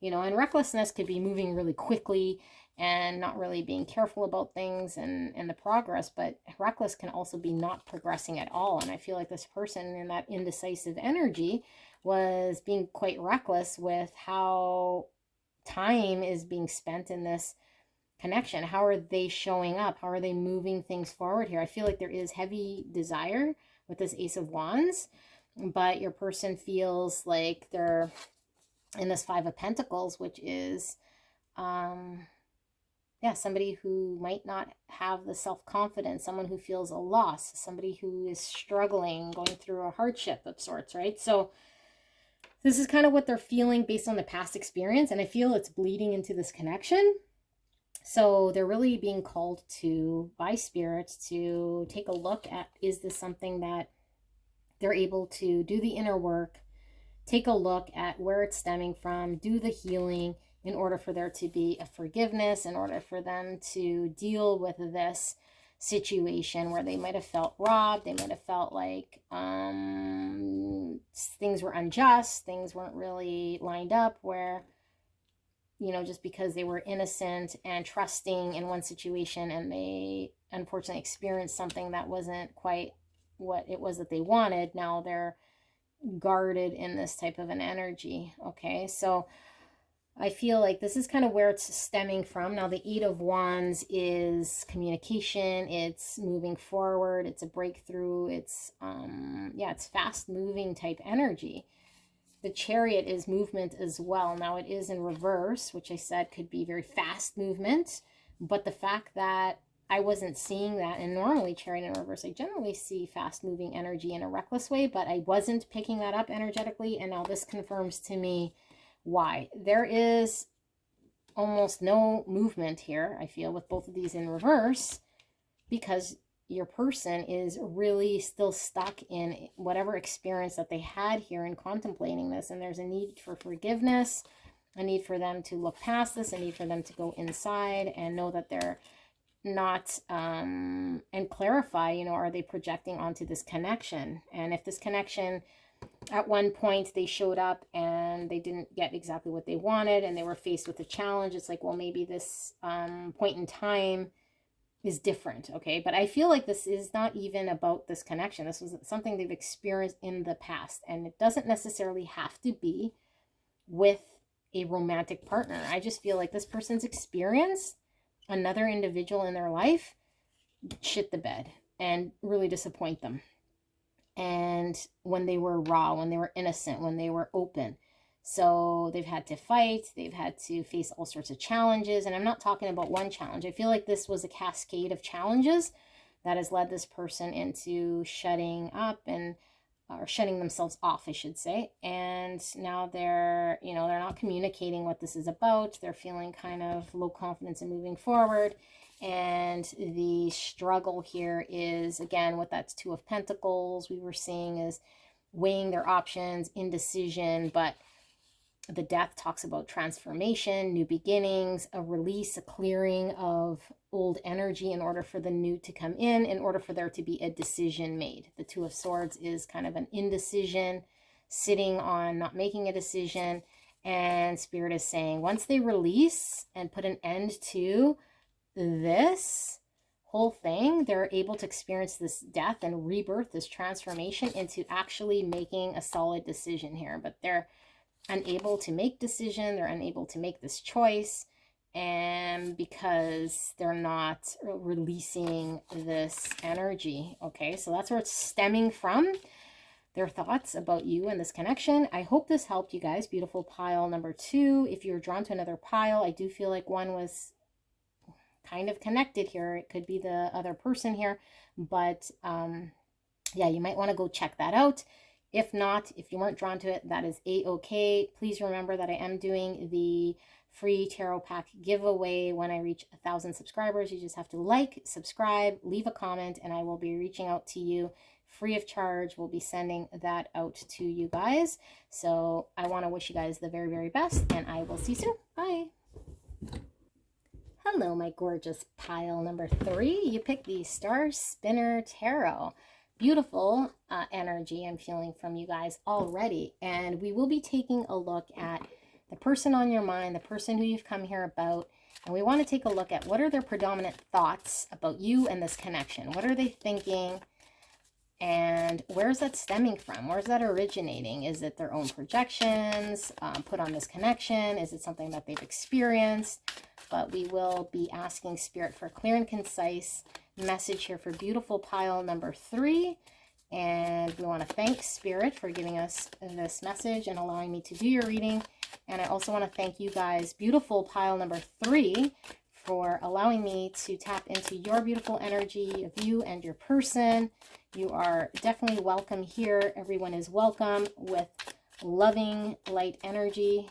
and recklessness could be moving really quickly and not really being careful about things and the progress, but reckless can also be not progressing at all. And I feel like this person in that indecisive energy was being quite reckless with how time is being spent in this connection. How are they showing up? How are they moving things forward here? I feel like there is heavy desire with this Ace of Wands, but your person feels like they're in this Five of Pentacles, which is somebody who might not have the self-confidence, someone who feels a loss, somebody who is struggling, going through a hardship of sorts, right? So this is kind of what they're feeling based on the past experience, and I feel it's bleeding into this connection. So they're really being called to, by Spirit, to take a look at, is this something that they're able to do the inner work, take a look at where it's stemming from, do the healing in order for there to be a forgiveness, in order for them to deal with this situation where they might have felt robbed, they might have felt like things were unjust, things weren't really lined up, where, just because they were innocent and trusting in one situation and they unfortunately experienced something that wasn't quite what it was that they wanted, now they're guarded in this type of an energy. Okay, so I feel like this is kind of where it's stemming from. Now, the Eight of Wands is communication. It's moving forward. It's a breakthrough. It's, it's fast moving type energy. The Chariot is movement as well. Now, it is in reverse, which I said could be very fast movement. But the fact that I wasn't seeing that, and normally Chariot in reverse, I generally see fast moving energy in a reckless way, but I wasn't picking that up energetically. And now this confirms to me why. There is almost no movement here, I feel, with both of these in reverse, because your person is really still stuck in whatever experience that they had here in contemplating this, and there's a need for forgiveness, a need for them to look past this, a need for them to go inside and know that they're not, and clarify, are they projecting onto this connection? And if this connection, at one point they showed up and they didn't get exactly what they wanted and they were faced with a challenge, it's like, well, maybe this point in time is different. Okay, but I feel like this is not even about this connection. This was something they've experienced in the past, and it doesn't necessarily have to be with a romantic partner. I just feel like this person's experienced another individual in their life shit the bed and really disappoint them. And when they were raw, when they were innocent, when they were open. So they've had to fight, they've had to face all sorts of challenges. And I'm not talking about one challenge. I feel like this was a cascade of challenges that has led this person into shutting up and, or shutting themselves off, I should say. And now they're, they're not communicating what this is about. They're feeling kind of low confidence in moving forward. And the struggle here is, again, with that Two of Pentacles, we were seeing is weighing their options, indecision, but the Death talks about transformation, new beginnings, a release, a clearing of old energy in order for the new to come in order for there to be a decision made. The Two of Swords is kind of an indecision, sitting on not making a decision. And Spirit is saying once they release and put an end to this whole thing, they're able to experience this death and rebirth, this transformation into actually making a solid decision here. But they're unable to make decision, they're unable to make this choice, and because they're not releasing this energy. Okay, so that's where it's stemming from, their thoughts about you and this connection. I hope this helped you guys. Beautiful pile number 2. If you're drawn to another pile, I do feel like one was kind of connected here. It could be the other person here, but yeah, you might want to go check that out. If not, if you weren't drawn to it, that is a-okay. Please remember that I am doing the free tarot pack giveaway when I reach 1,000 subscribers. You just have to like, subscribe, leave a comment, and I will be reaching out to you free of charge. We'll be sending that out to you guys. So I want to wish you guys the very, very best, and I will see you soon. Bye. Hello, my gorgeous pile number 3. You picked the Star Spinner Tarot. Beautiful energy I'm feeling from you guys already. And we will be taking a look at the person on your mind, the person who you've come here about. And we want to take a look at what are their predominant thoughts about you and this connection. What are they thinking? And where's that stemming from? Where's that originating? Is it their own projections put on this connection? Is it something that they've experienced? But we will be asking Spirit for a clear and concise message here for beautiful pile number 3. And we want to thank Spirit for giving us this message and allowing me to do your reading. And I also want to thank you guys, beautiful pile number 3, for allowing me to tap into your beautiful energy of you and your person. You are definitely welcome here. Everyone is welcome with loving light energy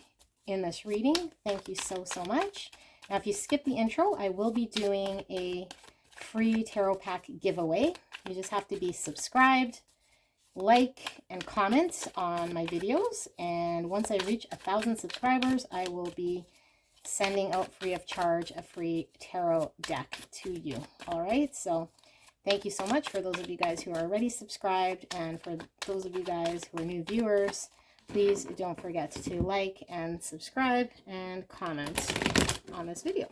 in this reading. Thank you so, so much. Now, if you skip the intro, I will be doing a free tarot pack giveaway. You just have to be subscribed, like, and comment on my videos. And once I reach 1,000 subscribers, I will be sending out free of charge a free tarot deck to you. All right, so thank you so much for those of you guys who are already subscribed, and for those of you guys who are new viewers, please don't forget to like and subscribe and comment on this video.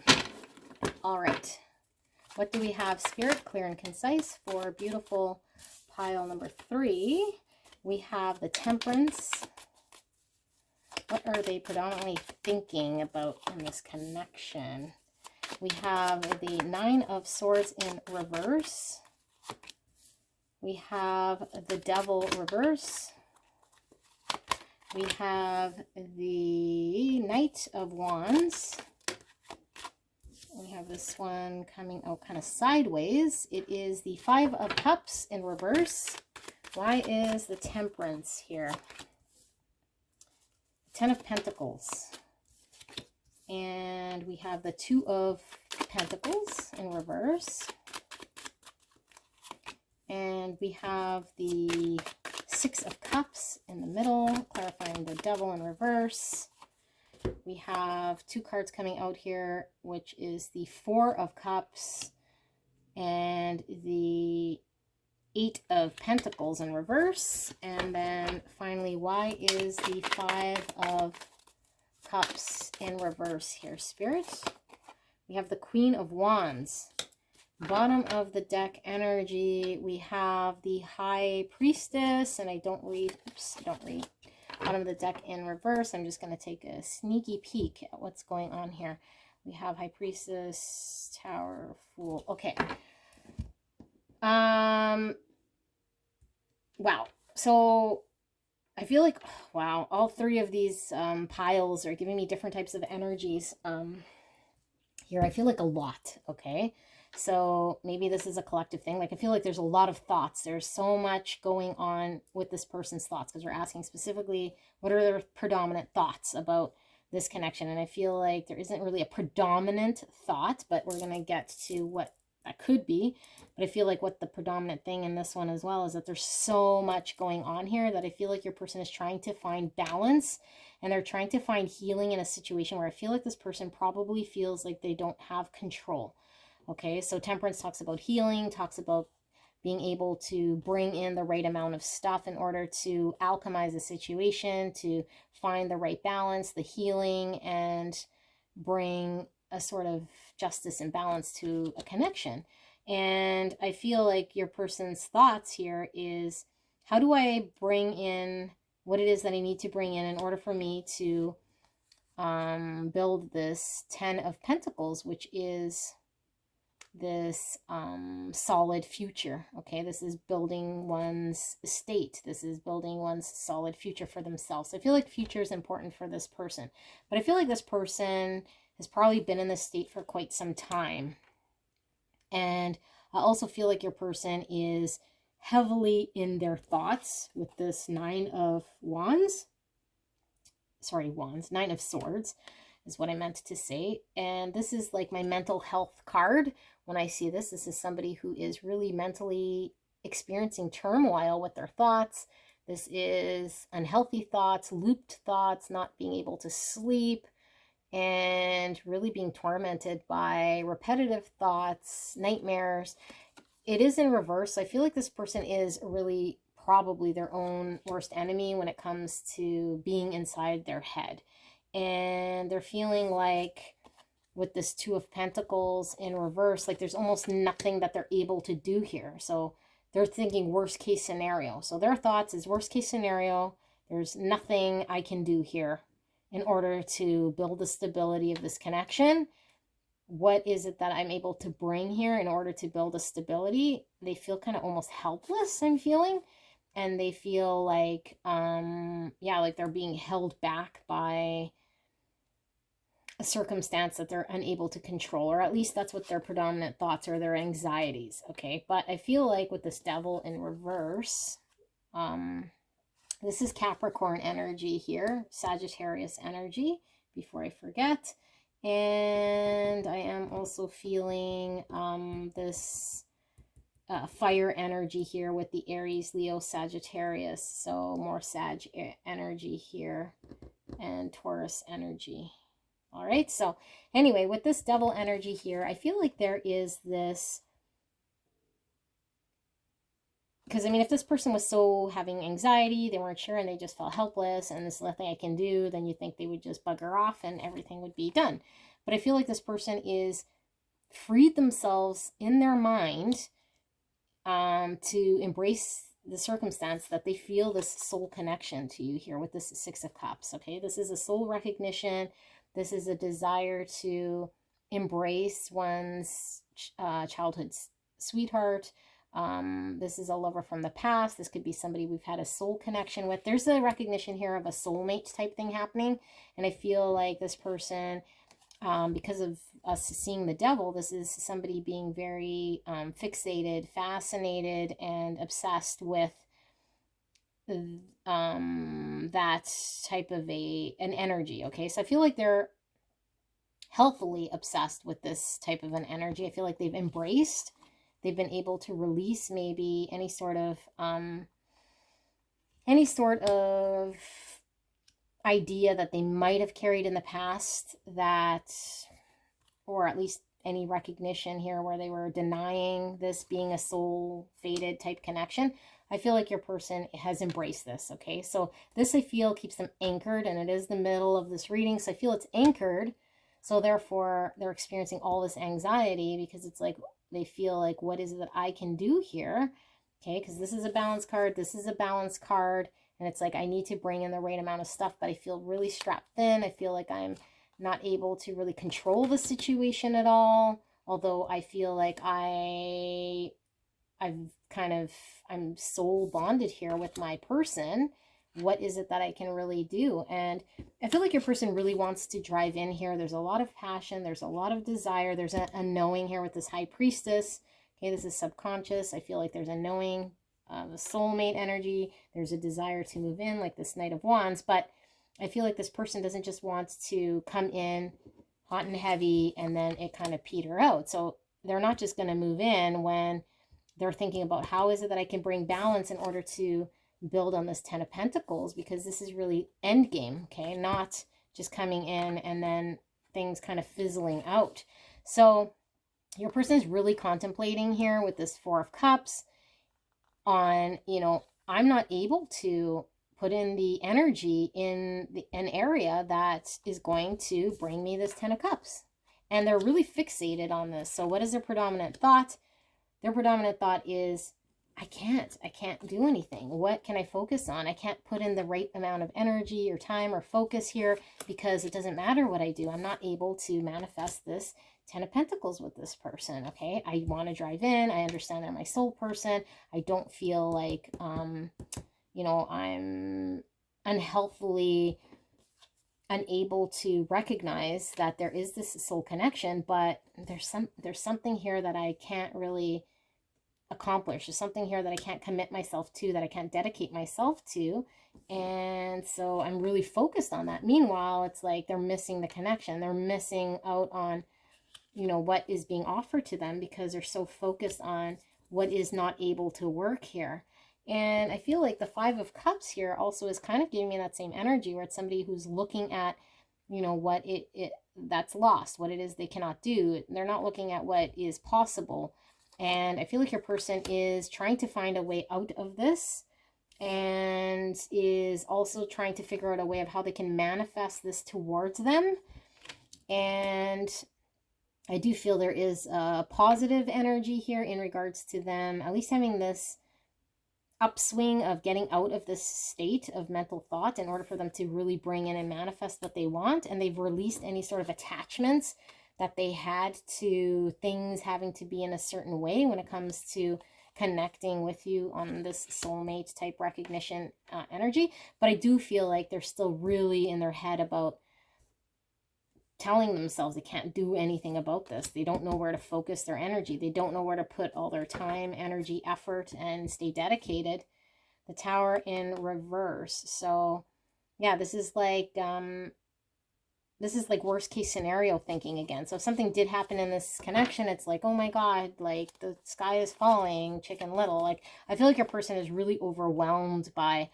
All right, what do we have, Spirit? Clear and concise for beautiful pile number 3. We have the Temperance. What are they predominantly thinking about in this connection? We have the 9 of Swords in reverse. We have the Devil reverse. We have the Knight of Wands. We have this one coming out kind of sideways. It is the 5 of Cups in reverse. Why is the Temperance here? 10 of Pentacles. And we have the 2 of Pentacles in reverse. And we have the 6 of Cups in the middle, clarifying the Devil in reverse. We have 2 cards coming out here, which is the 4 of Cups and the 8 of Pentacles in reverse. And then finally, why is the 5 of Cups in reverse here, Spirit? We have the Queen of Wands. Bottom of the deck energy, we have the High Priestess, and I don't read bottom of the deck in reverse. I'm just going to take a sneaky peek at what's going on here. We have High Priestess, Tower, Fool. Okay. Wow. So I feel like, wow, all 3 of these piles are giving me different types of energies here. I feel like a lot, okay? So maybe this is a collective thing. Like, I feel like there's a lot of thoughts. There's so much going on with this person's thoughts, because we're asking specifically what are their predominant thoughts about this connection. And I feel like there isn't really a predominant thought, but we're going to get to what that could be. But I feel like what the predominant thing in this one as well is that there's so much going on here that I feel like your person is trying to find balance, and they're trying to find healing in a situation where I feel like this person probably feels like they don't have control. Okay, so Temperance talks about healing, talks about being able to bring in the right amount of stuff in order to alchemize the situation, to find the right balance, the healing, and bring a sort of justice and balance to a connection. And I feel like your person's thoughts here is, how do I bring in what it is that I need to bring in order for me to build this 10 of Pentacles, which is this solid future. Okay, this is building one's estate. This is building one's solid future for themselves. So I feel like future is important for this person, but I feel like this person has probably been in this state for quite some time. And I also feel like your person is heavily in their thoughts with this Nine of Swords is what I meant to say. And this is like my mental health card. When I see this, this is somebody who is really mentally experiencing turmoil with their thoughts. This is unhealthy thoughts, looped thoughts, not being able to sleep, and really being tormented by repetitive thoughts, nightmares. It is in reverse. I feel like this person is really probably their own worst enemy when it comes to being inside their head. And they're feeling like, with this Two of Pentacles in reverse, like there's almost nothing that they're able to do here. So they're thinking worst case scenario. So their thoughts is worst case scenario. There's nothing I can do here in order to build the stability of this connection. What is it that I'm able to bring here in order to build a stability? They feel kind of almost helpless, I'm feeling. And they feel like, yeah, like they're being held back by a circumstance that they're unable to control, or at least that's what their predominant thoughts or their anxieties, okay? But I feel like with this Devil in reverse, this is Capricorn energy here, Sagittarius energy, before I forget. And I am also feeling this fire energy here with the Aries, Leo, Sagittarius. So more Sag energy here and Taurus energy. All right, so anyway, with this Devil energy here, I feel like there is this, because I mean, if this person was so having anxiety, they weren't sure and they just felt helpless and there's nothing I can do, then you think they would just bugger off and everything would be done. But I feel like this person is freed themselves in their mind to embrace the circumstance that they feel this soul connection to you here with this Six of Cups, okay? This is a soul recognition. This is a desire to embrace one's childhood sweetheart. This is a lover from the past. This could be somebody we've had a soul connection with. There's a recognition here of a soulmate type thing happening. And I feel like this person, because of us seeing the Devil, this is somebody being very fixated, fascinated, and obsessed with that type of an energy, okay? So I feel like they're healthily obsessed with this type of an energy. I feel like they've embraced, they've been able to release maybe any sort of idea that they might have carried in the past, that, or at least any recognition here where they were denying this being a soul fated type connection. I feel like your person has embraced this, okay? So this, I feel, keeps them anchored, and it is the middle of this reading, so I feel it's anchored. So therefore, they're experiencing all this anxiety because it's like they feel like, what is it that I can do here? Okay, because this is a balance card, this is a balance card, and it's like I need to bring in the right amount of stuff, but I feel really strapped thin. I feel like I'm not able to really control the situation at all, although I feel like I'm soul bonded here with my person. What is it that I can really do? And I feel like your person really wants to drive in here. There's a lot of passion. There's a lot of desire. There's a knowing here with this High Priestess. Okay, this is subconscious. I feel like there's a knowing, the soulmate energy. There's a desire to move in, like this Knight of Wands. But I feel like this person doesn't just want to come in hot and heavy and then it kind of peter out. So they're not just going to move in when they're thinking about how is it that I can bring balance in order to build on this Ten of Pentacles, because this is really end game, okay? Not just coming in and then things kind of fizzling out. So your person is really contemplating here with this Four of Cups on, you know, I'm not able to put in the energy in an area that is going to bring me this Ten of Cups. And they're really fixated on this. So what is their predominant thought? Their predominant thought is, I can't do anything. What can I focus on? I can't put in the right amount of energy or time or focus here because it doesn't matter what I do. I'm not able to manifest this Ten of Pentacles with this person, okay? I want to drive in. I understand they're my soul person. I don't feel like, you know, I'm unhealthily unable to recognize that there is this soul connection, but there's something here that I can't really accomplish. There's something here that I can't commit myself to, that I can't dedicate myself to. And so I'm really focused on that. Meanwhile, it's like they're missing the connection. They're missing out on, you know, what is being offered to them because they're so focused on what is not able to work here. And I feel like the Five of Cups here also is kind of giving me that same energy where it's somebody who's looking at, you know, what it that's lost, what it is they cannot do. They're not looking at what is possible. And I feel like your person is trying to find a way out of this and is also trying to figure out a way of how they can manifest this towards them. And I do feel there is a positive energy here in regards to them at least having this upswing of getting out of this state of mental thought in order for them to really bring in and manifest what they want. And they've released any sort of attachments that they had to things having to be in a certain way when it comes to connecting with you on this soulmate type recognition energy. But I do feel like they're still really in their head about telling themselves they can't do anything about this. They don't know where to focus their energy. They don't know where to put all their time, energy, effort, and stay dedicated. The Tower in reverse. So yeah, this is like worst case scenario thinking again. So if something did happen in this connection, it's like, oh my God, like the sky is falling, Chicken Little. Like I feel like your person is really overwhelmed by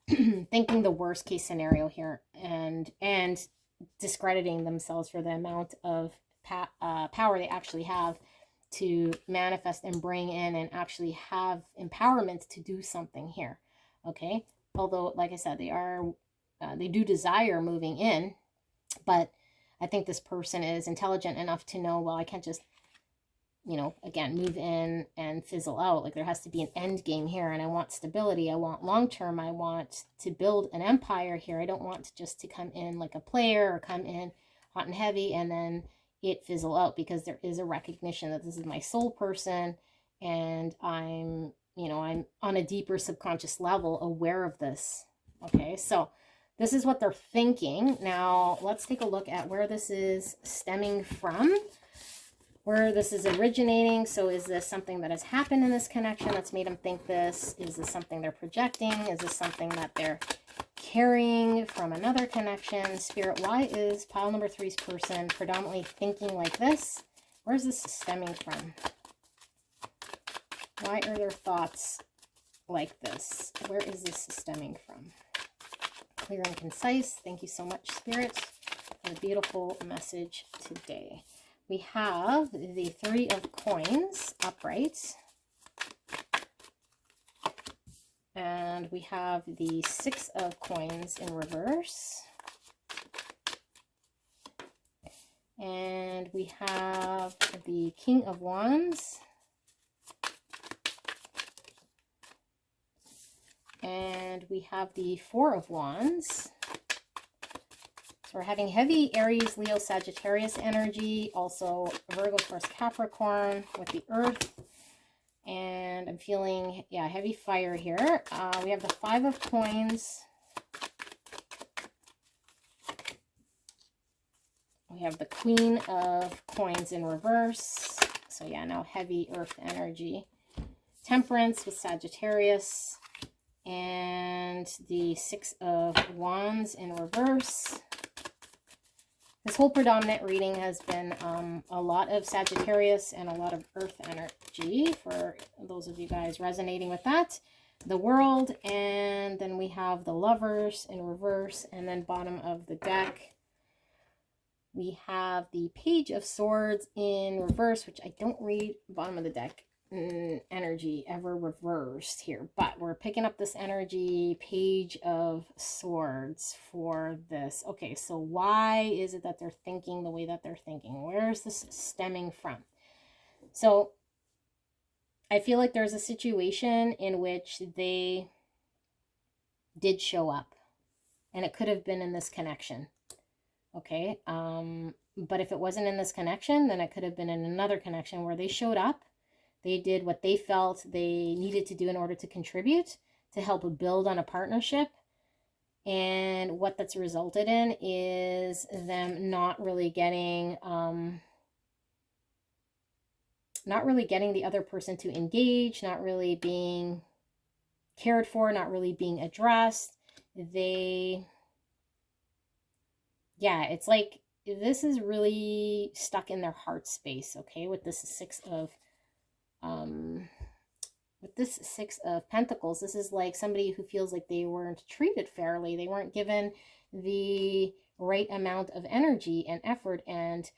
thinking the worst case scenario here and discrediting themselves for the amount of power they actually have to manifest and bring in and actually have empowerment to do something here. Okay, although like I said, they do desire moving in, but I think this person is intelligent enough to know, well, I can't just, you know, again, move in and fizzle out. Like there has to be an end game here, and I want stability. I want long term. I want to build an empire here. I don't want just to come in like a player or come in hot and heavy and then it fizzle out, because there is a recognition that this is my soul person and I'm, you know, I'm on a deeper subconscious level aware of this. Okay, so this is what they're thinking. Now, let's take a look at where this is stemming from, where this is originating. So is this something that has happened in this connection that's made them think this? Is this something they're projecting? Is this something that they're carrying from another connection? Spirit, why is pile number 3's person predominantly thinking like this? Where is this stemming from? Why are their thoughts like this? Where is this stemming from? Clear and concise. Thank you so much, Spirit, for a beautiful message today. We have the 3 of Coins upright. And we have the 6 of Coins in reverse. And we have the King of Wands. And we have the 4 of Wands. So we're having heavy Aries, Leo, Sagittarius energy. Also Virgo, Taurus, Capricorn with the Earth. And I'm feeling, yeah, heavy fire here. We have the 5 of Coins. We have the Queen of Coins in reverse. So yeah, now heavy Earth energy. Temperance with Sagittarius. And the 6 of Wands in reverse. This whole predominant reading has been a lot of Sagittarius and a lot of Earth energy for those of you guys resonating with that. The World, and then we have the Lovers in reverse, and then bottom of the deck we have the Page of Swords in reverse, which I don't read bottom of the deck energy ever reversed here, but we're picking up this energy, Page of Swords for this. Okay, so why is it that they're thinking the way that they're thinking? Where is this stemming from? So I feel like there's a situation in which they did show up, and it could have been in this connection. Okay, but if it wasn't in this connection, then it could have been in another connection where they showed up. They did what they felt they needed to do in order to contribute, to help build on a partnership. And what that's resulted in is them not really getting the other person to engage, not really being cared for, not really being addressed. It's like this is really stuck in their heart space, okay, with this Six of Pentacles. This is like somebody who feels like they weren't treated fairly. They weren't given the right amount of energy and effort and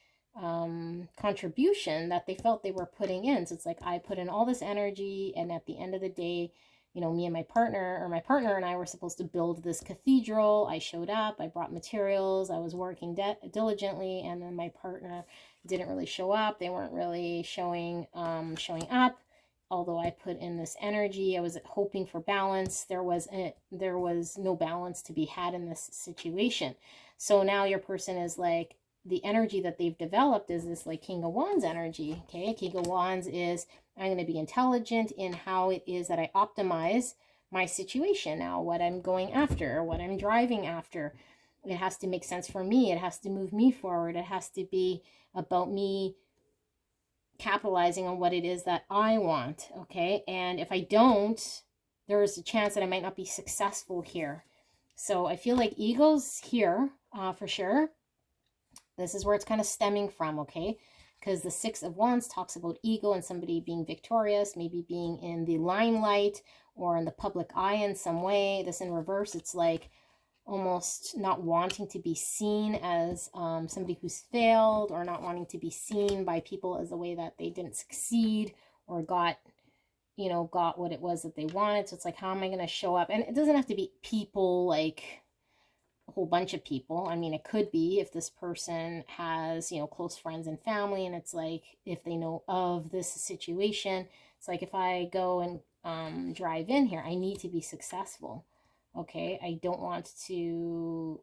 contribution that they felt they were putting in. So it's like, I put in all this energy, and at the end of the day, me and my partner and I were supposed to build this cathedral. I showed up, I brought materials, I was working diligently, and then my partner didn't really show up. They weren't really showing up. Although I put in this energy, I was hoping for balance. There was no balance to be had in this situation. So now your person is like, the energy that they've developed is this like King of Wands energy. Okay, King of Wands is, I'm going to be intelligent in how it is that I optimize my situation now, what I'm going after, what I'm driving after. It has to make sense for me. It has to move me forward. It has to be about me capitalizing on what it is that I want, okay? And if I don't, there's a chance that I might not be successful here. So I feel like ego's here for sure. This is where it's kind of stemming from, okay? Because the Six of Wands talks about ego and somebody being victorious, maybe being in the limelight or in the public eye in some way. This in reverse, it's like almost not wanting to be seen as somebody who's failed, or not wanting to be seen by people as the way that they didn't succeed or got what it was that they wanted. So it's like, how am I going to show up? And it doesn't have to be people, like a whole bunch of people. I mean, it could be if this person has, close friends and family, and it's like, if they know of this situation, it's like, if I go and drive in here, I need to be successful. Okay, I don't want to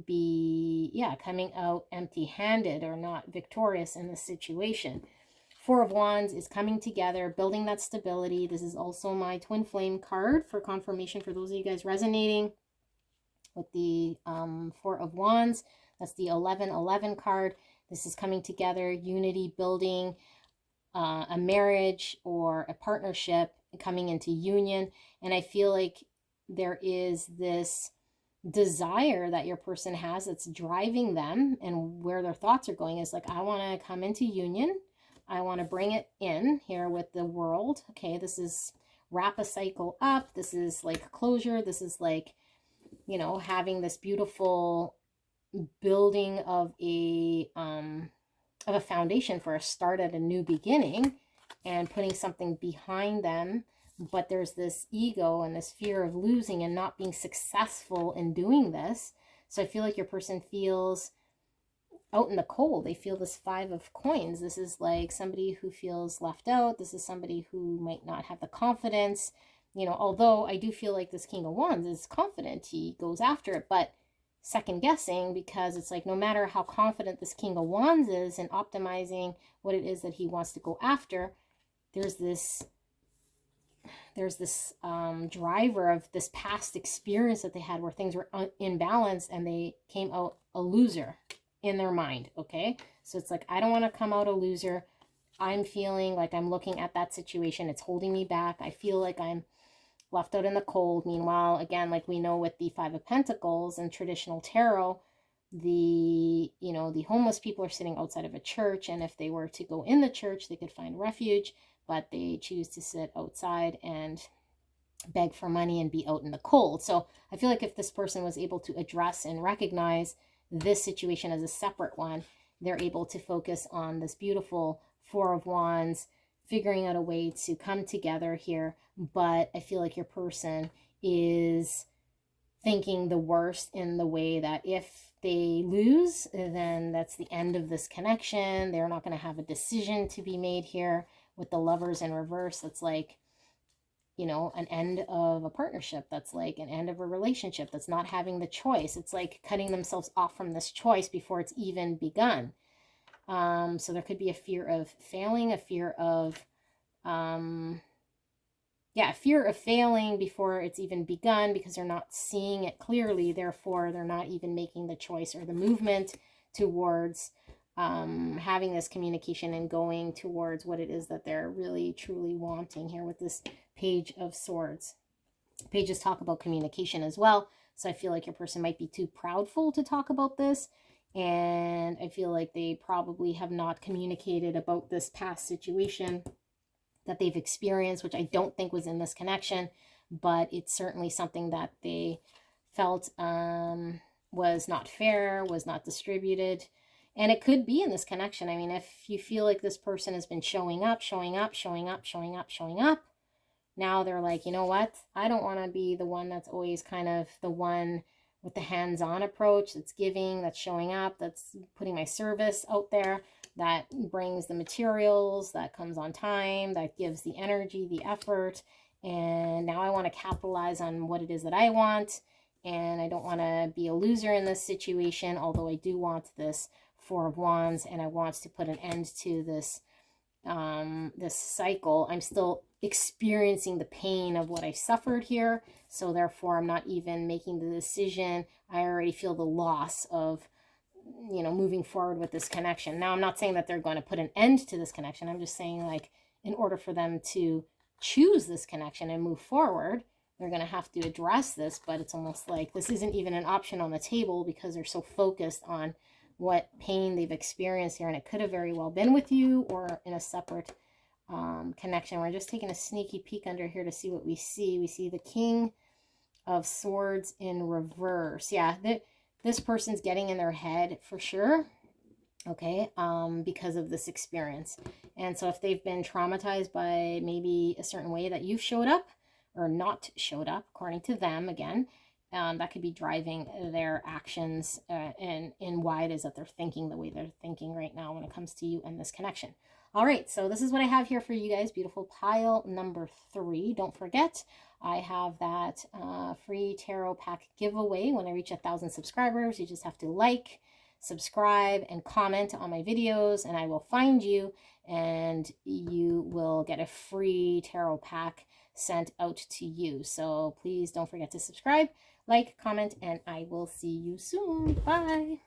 be, coming out empty-handed or not victorious in this situation. Four of Wands is coming together, building that stability. This is also my twin flame card for confirmation for those of you guys resonating with the Four of Wands. That's the 1111 card. This is coming together, unity, building a marriage or a partnership, coming into union. And I feel like there is this desire that your person has that's driving them, and where their thoughts are going is like, I want to come into union. I want to bring it in here with the world. Okay, this is wrap a cycle up. This is like closure. This is like, having this beautiful building of a foundation for a start at a new beginning, and putting something behind them. But there's this ego and this fear of losing and not being successful in doing this. So I feel like your person feels out in the cold. They feel this Five of Coins. This is like somebody who feels left out. This is somebody who might not have the confidence. Although I do feel like this King of Wands is confident. He goes after it, but second guessing, because it's like, no matter how confident this King of Wands is in optimizing what it is that he wants to go after, there's this driver of this past experience that they had where things were in balance and they came out a loser in their mind. Okay, so it's like, I don't want to come out a loser. I'm feeling like I'm looking at that situation, it's holding me back. I feel like I'm left out in the cold. Meanwhile, again, like we know with the Five of Pentacles and traditional tarot, the homeless people are sitting outside of a church, and if they were to go in the church, they could find refuge, but they choose to sit outside and beg for money and be out in the cold. So I feel like if this person was able to address and recognize this situation as a separate one, they're able to focus on this beautiful Four of Wands, figuring out a way to come together here. But I feel like your person is thinking the worst, in the way that if they lose, then that's the end of this connection. They're not going to have a decision to be made here. With the Lovers in reverse, that's like, an end of a partnership. That's like an end of a relationship. That's not having the choice. It's like cutting themselves off from this choice before it's even begun. So there could be a fear of failing, a fear of, yeah, fear of failing before it's even begun because they're not seeing it clearly. Therefore, they're not even making the choice or the movement towards having this communication and going towards what it is that they're really truly wanting here with this Page of Swords. Pages talk about communication as well. So I feel like your person might be too proudful to talk about this. And I feel like they probably have not communicated about this past situation that they've experienced, which I don't think was in this connection, but it's certainly something that they felt was not fair, was not distributed. And it could be in this connection. I mean, if you feel like this person has been showing up, now they're like, you know what? I don't want to be the one that's always kind of the one with the hands-on approach, that's giving, that's showing up, that's putting my service out there, that brings the materials, that comes on time, that gives the energy, the effort. And now I want to capitalize on what it is that I want. And I don't want to be a loser in this situation, although I do want this Four of Wands, and I want to put an end to this this cycle. I'm still experiencing the pain of what I suffered here, so therefore I'm not even making the decision. I already feel the loss of, you know, moving forward with this connection. Now, I'm not saying that they're going to put an end to this connection. I'm just saying, like, in order for them to choose this connection and move forward, they're going to have to address this. But it's almost like this isn't even an option on the table because they're so focused on what pain they've experienced here. And it could have very well been with you or in a separate connection. We're just taking a sneaky peek under here to see what we see. We see the King of Swords in reverse. Yeah, this person's getting in their head for sure, okay, because of this experience. And so if they've been traumatized by maybe a certain way that you've showed up or not showed up, according to them, again, that could be driving their actions and why it is that they're thinking the way they're thinking right now when it comes to you and this connection. All right, so this is what I have here for you guys. Beautiful pile number 3. Don't forget, I have that free tarot pack giveaway when I reach 1,000 subscribers. You just have to like, subscribe, and comment on my videos, and I will find you, and you will get a free tarot pack sent out to you. So please don't forget to subscribe, like, comment, and I will see you soon. Bye.